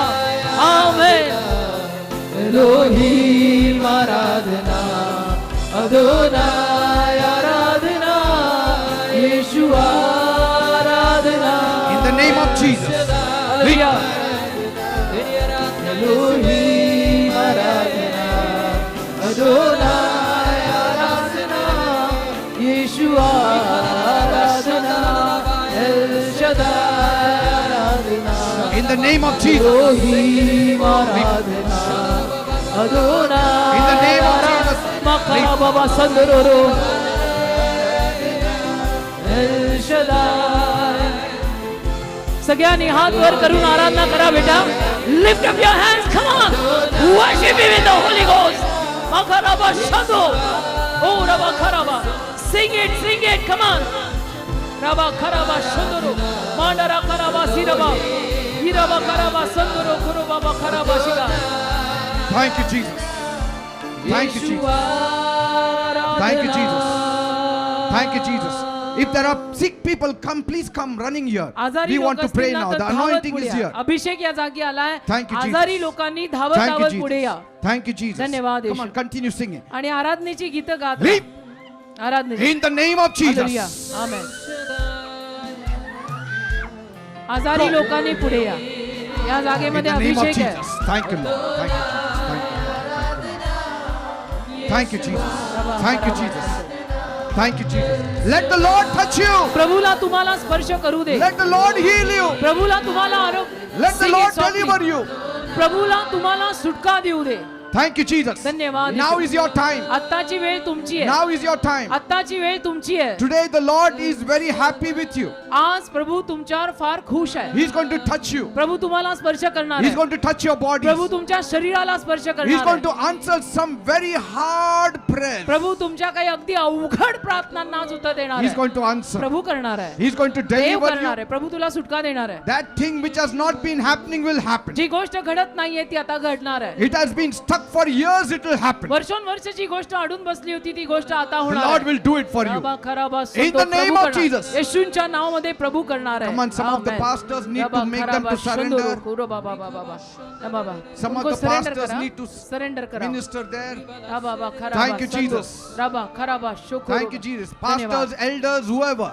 आमेन. एलोहीम आराधना, अदोनाय आराधना, यीशुआ आराधना। In the name of Jesus. Hallelujah. Elohim आराधना, अदोनाय आराधना, यीशुआ आराधना। एल शदाय आराधना, In the name of Jesus. Elohim आराधना, Adonai In the name of Jesus. मका बाबा संदरोरो, एल शदाय। सगळ्यांनी हात वर करून आराधना करा बेटा. Lift up your hands. Come on. Worship him in the Holy Ghost. मखराबा शंदो. ओ रबा खराबा. Sing it. Come on. रबा खराबा शंदरो. मांडरा खराबा सिरबा. हिरबा खराबा संदरो कुरुबा खराबा Shiga. Thank you, Jesus. Thank you, Jesus. Thank you, Jesus. Thank you, Jesus. If there are sick people, please come running here. आजारी We want लोक to pray असतील ना now. तर The धावत anointing पुढे is या. here. अभिषेक या जागी आलाय. Thank you, Jesus. आजारी लोकांनी धावत Thank you, धावत पुढे या. Jesus. Thank you, Jesus. धन्यवाद, Come on, Yeshu. continue singing. आणि आराधनेची गीतं गात Leap राहा. आराधनेची. in the name of hallelujah. Jesus. आमेन. आजारी लोकांनी पुढे या. या In जागेमध्ये the name of अभिषेक आहे. Jesus. Thank you, Lord. Thank you, Jesus. Thank you, Jesus. Thank you, Jesus. Thank you, Jesus. Let the Lord touch you. प्रभूला तुम्हाला स्पर्श करू दे. Let the Lord heal you. प्रभूला तुम्हाला आरोग्य. Let the Sing Lord it softly. deliver you. प्रभूला तुम्हाला सुटका देऊ दे. Thank you, Jesus. धन्यवाद. Now is your time. आत्ताची वेळ तुमची आहे. Now is your time. आत्ताची वेळ तुमची आहे. Today the Lord is very happy with you. आज प्रभू तुमच्यावर फार खुश आहे. He's going to touch you. प्रभू तुम्हाला स्पर्श करणार He's आहे. going to touch your body. प्रभू तुमच्या शरीराला स्पर्श He's करणार going to आहे. answer some very hard prayers. प्रभू तुमच्या काही अगदी अवघड प्रार्थनांना आज उत्तर देणार He's आहे. going to answer. प्रभू करणार आहे. He's going to Dev deliver करणार you. आहे. प्रभू तुला सुटका देणार आहे. That thing which has not been happening will happen. जी गोष्ट घडत नाहीये ती आता घडणार आहे. It has been stuck for years, it will happen. वर्षोनवर्ष जी गोष्ट अडून बसली होती ती गोष्ट आता The होणार Lord आहे. will do it for you. रबा खराबा In संतो the name प्रभू of करणार. Jesus. येशूंच्या नावामध्ये प्रभू करणार आहे. Come on, some of the Amen. pastors need rava to make them खराबा to surrender. संतो कुरो बाबा बाबा बाबा. रबा बाबा. Some of उनको the surrender pastors करा. need to surrender करा. Minister there. रबा बाबा खराबा Thank you, संतो. Jesus. रबा खराबा शुक्र. Thank you, Jesus. धन्यवाद. Pastors, elders, whoever.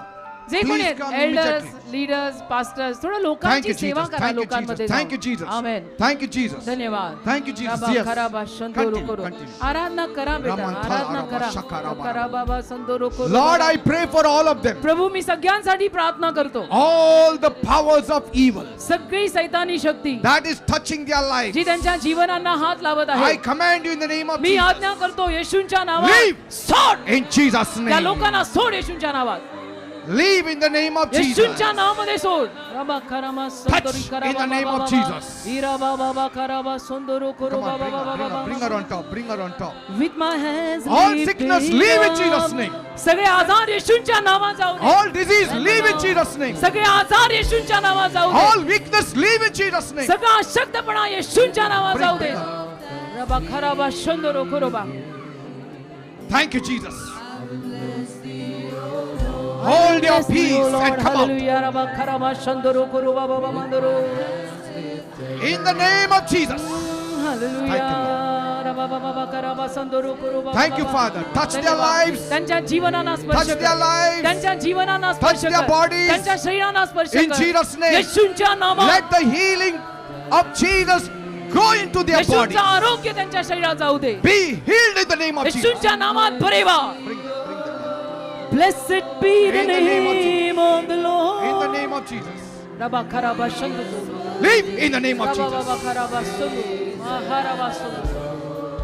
जे कोणी Please आहेत come elders immediately. Leaders pastors थोडं Thank लोकांची you, सेवा Jesus. करा Thank you, लोकांमध्ये Jesus. Thank you, Jesus. Amen. Thank you, Jesus. धन्यवाद. Thank you, Jesus. Rava Yes. खराबा संतो Continue, रोको. continue. आराधना करा बेटा. रमंथला आराधना रबा करा. शकारा बा. करा बाबा संतो रोको. Lord, I pray for all of them. प्रभू मी सगळ्यांसाठी प्रार्थना करतो. All the powers of evil सगळी सैतानी शक्ती that is touching their lives. जी त्यांच्या जीवनांना हात लावत I आहे command you in the name of me Jesus. आज्ञा करतो येशूंच्या Leave. नावात सोड. In Jesus' त्या name. लोकांना सोड येशूंच्या नावात. Leave in the name of Jesus. येशूंच्या नावामध्ये सोड. रबा खरामा संतोरी करा in the name बाबा of बाबा. Jesus. इरा बाबा बाबा खराबा संतोरो करो Come on, बाबा बाबा बाबा. bring her on top. Bring her on top. With my hands All lifted sickness, leave in up. Jesus' name. सगळे आजार येशूंच्या नावात जाऊ दे. All disease, leave in Jesus' name. सगळे आजार येशूंच्या नावात जाऊ दे. All weakness, leave in Jesus' name. सगळा अशक्तपणा येशूंच्या नावात Bring, जाऊ दे. bring रबा खराबा संतोरो करो बा. Thank you, Jesus. Hold your peace and come out. Hallelujah. रबा खराबा संतोरो करो बाबा बाबा मंदरो. In the name of Jesus. Hallelujah. रबा बाबा बाबा खराबा संतोरो करो बाबा Thank you, बाबा. Father. Touch their धन्यवाद. lives. त्यांच्या जीवनाला स्पर्श Touch their कर. lives. त्यांच्या जीवनाला स्पर्श Touch their कर. bodies. त्यांच्या शरीराला स्पर्श In कर. Jesus' name. येशूंच्या नावात Let the healing of Jesus go into their body. येशूंचं आरोग्य त्यांच्या शरीरात जाऊ दे. Be healed in the name of Jesus. येशूंच्या नावात बरे व्हा. Bring them. Blessed be the In the name of name of the In the Lord. name of Jesus. रबा खराबा संतो. Live in the name of rava Jesus. बाबा खराबा संतो. महाराबा संतो.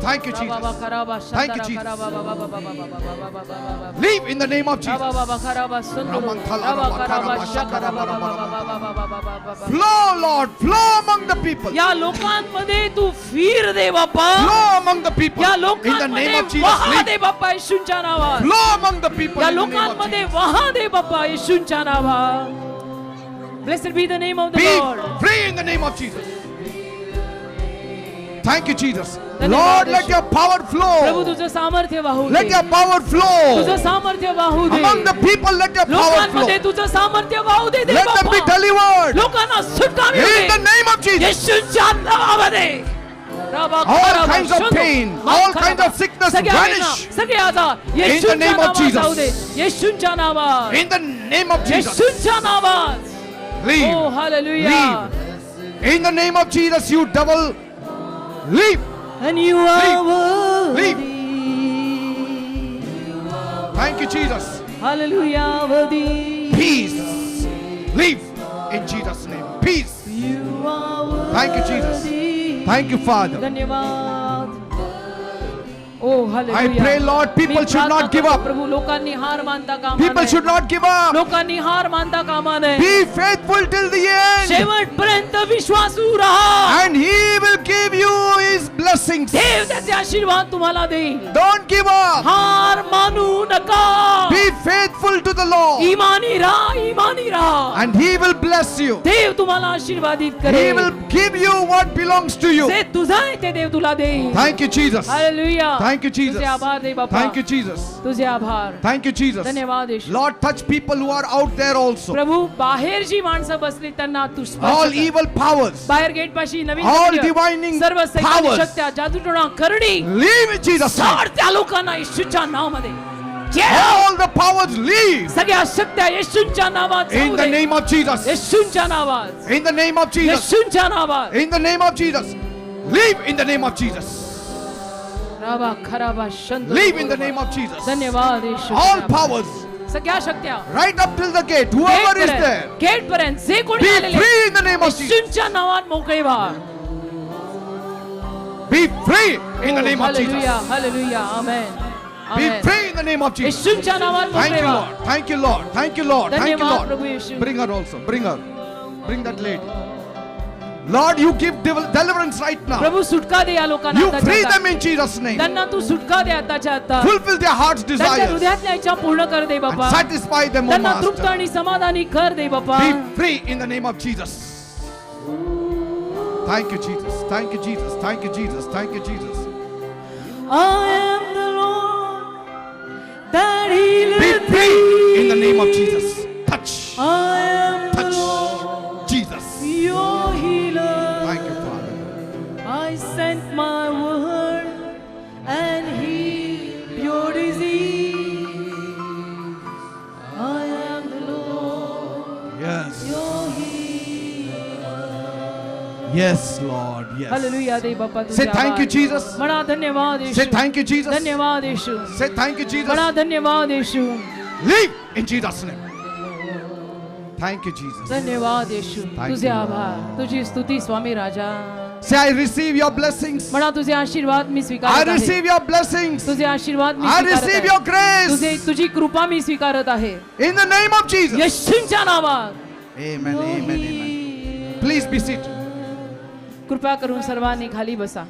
Thank you, रबा बाबा Jesus. खराबा Thank you, संतारा Jesus. खराबा बाबा बाबा बाबा बाबा बाबा बाबा. Live in the name of rava Jesus. बाबा खराबा संतो. रमंथला रबा रबा खराबा खराबा शकरा शकरा बाबा बाबा बाबा बाबा बाबा बाबा बाबा. Flow, Lord. Flow among the people. या लोकांमध्ये तू फिर दे बाप्पा. Flow among the people. या In the लोकांमध्ये name of Jesus. वाहा Live. दे बाप्पा येशूंच्या नावात. Flow among the people. या In the name of लोकांमध्ये Jesus. वाहा दे बाप्पा येशूंच्या नावात. Blessed be the name of the Be Lord. free in the name of Jesus. Thank you, Jesus. धन्यवाद, Lord, let Yeshu. your power Prabhu flow. तुझं सामर्थ्य वाहू Let दे. your power तुझं flow. सामर्थ्य वाहू दे. Among the people, let your power flow. लोकांमध्ये तुझं सामर्थ्य वाहू दे. Let them be Bappa. delivered. लोकांना सुटका मिळू In the they. name of Jesus. येशूंच्या नावामध्ये. All kinds of pain, all kinds of sickness सगळे vanish. आजार, सगळे आजार येशूंच्या name of नावात Jesus. जाऊ दे. येशूंच्या नावात. In the name of Jesus. येशूंच्या नावात. Leave. Oh, hallelujah. Leave. In the name of Jesus, you devil, leave. And you are Leave. worthy. Thank you, Jesus. Hallelujah, worthy. Peace. Leave. In Jesus' name. Peace. You are worthy. Thank you, Jesus. Thank you, Father. धन्यवाद. Oh, hallelujah. I pray, Lord, people me should not प्रार्थना give करतो, up. प्रभू लोकांनी हार मानता कामा People नये. should not give up. लोकांनी हार मानता कामा नये. Be faithful till the end. शेवटपर्यंत विश्वासू राहा. And He will give you His blessings. देव त्याचे आशीर्वाद तुम्हाला देईल. Don't give up. हार मानू नका. Be faithful to the Lord, इमानी राहा. and He will bless you. देव तुम्हाला आशीर्वादित He करेल. will give you what belongs to you. जे तुझं आहे ते देव तुला देईल. Thank you, Jesus. Hallelujah. Thank you, Jesus. तुझे आभार दे बाप्पा. Thank you, Jesus. तुझे आभार. Thank you, Jesus. धन्यवाद येशू. Lord, touch people who are out there also. प्रभू बाहेर जी माणसं बसली त्यांना तू स्पर्श All कर. evil powers, बाहेर गेट पाशी नवीन all मंदिर, divining सर्व सैतानी powers, शक्त्या जादूटोणा करणी leave in Jesus' name. सोड त्या लोकांना येशूच्या नावामध्ये. All the powers leave सगळ्या शक्त्या येशूच्या नावात in जाऊ the they. name of Jesus. येशूच्या नावात. In the name of Jesus. येशूच्या नावात. In the name of Jesus. Leave in the name of Jesus. राबा खराबा शंद. Leave in the name of Jesus. धन्यवाद येशू. All powers, सगळ्या शक्त्या right up till the gate, whoever is there, gate पर्यंत जे कोणी be आलेले free in the name of Jesus. येशूच्या नावात मोकळे व्हा. Be free in the name of hallelujah. Jesus. Hallelujah. Amen. Be amen. free in the name of Jesus. येशूच्या नावात Thank मोकळे you, व्हा. Lord. Thank you, Lord. Thank you, Lord. Thank you, धन्यवाद प्रभू Lord. Yeshu. Bring her also. Bring her. Bring that lady. Lord, you give deliverance right now. प्रभू सुटका दे या लोकांना You आताच्या free आता. them in Jesus' name. त्यांना तू सुटका दे आताच्या आता. Fulfill their heart's त्यांच्या desires हृदयातल्या इच्छा पूर्ण कर दे बाबा. and satisfy them, O त्यांना तृप्त Master. आणि समाधानी कर दे बाबा. Be free in the name of Jesus. Thank you, Jesus. Thank you, Jesus. Thank you, Jesus. Thank you, Jesus. I am the Lord that healeth Be free in the name of Jesus. Touch. I am the Touch. Lord, Jesus. your healer. Thank you, Father. I sent my word and healed your disease. I am the Lord, Yes. your healer. Yes, Lord. Yes. Hallelujah दे बाप्पा तुझे Say thank you, आभार. Jesus. म्हणा धन्यवाद येशू. Say thank you, Jesus. धन्यवाद येशू. Say thank you, Jesus. म्हणा धन्यवाद येशू. Live in Jesus' name. Thank you, Jesus. धन्यवाद येशू. Thank तुझे you, Lord. आभार. तुझी स्तुती स्वामी राजा. Say, I receive your blessings. म्हणा तुझे आशीर्वाद मी I स्वीकारत आहे. receive your blessings. तुझे आशीर्वाद मी I स्वीकारत receive your आहे. grace. तुझी कृपा मी स्वीकारत आहे. In the name of Jesus. येशूच्या नावात. Amen, amen, amen. Please be seated. कृपा करून सर्वांनी खाली बसा.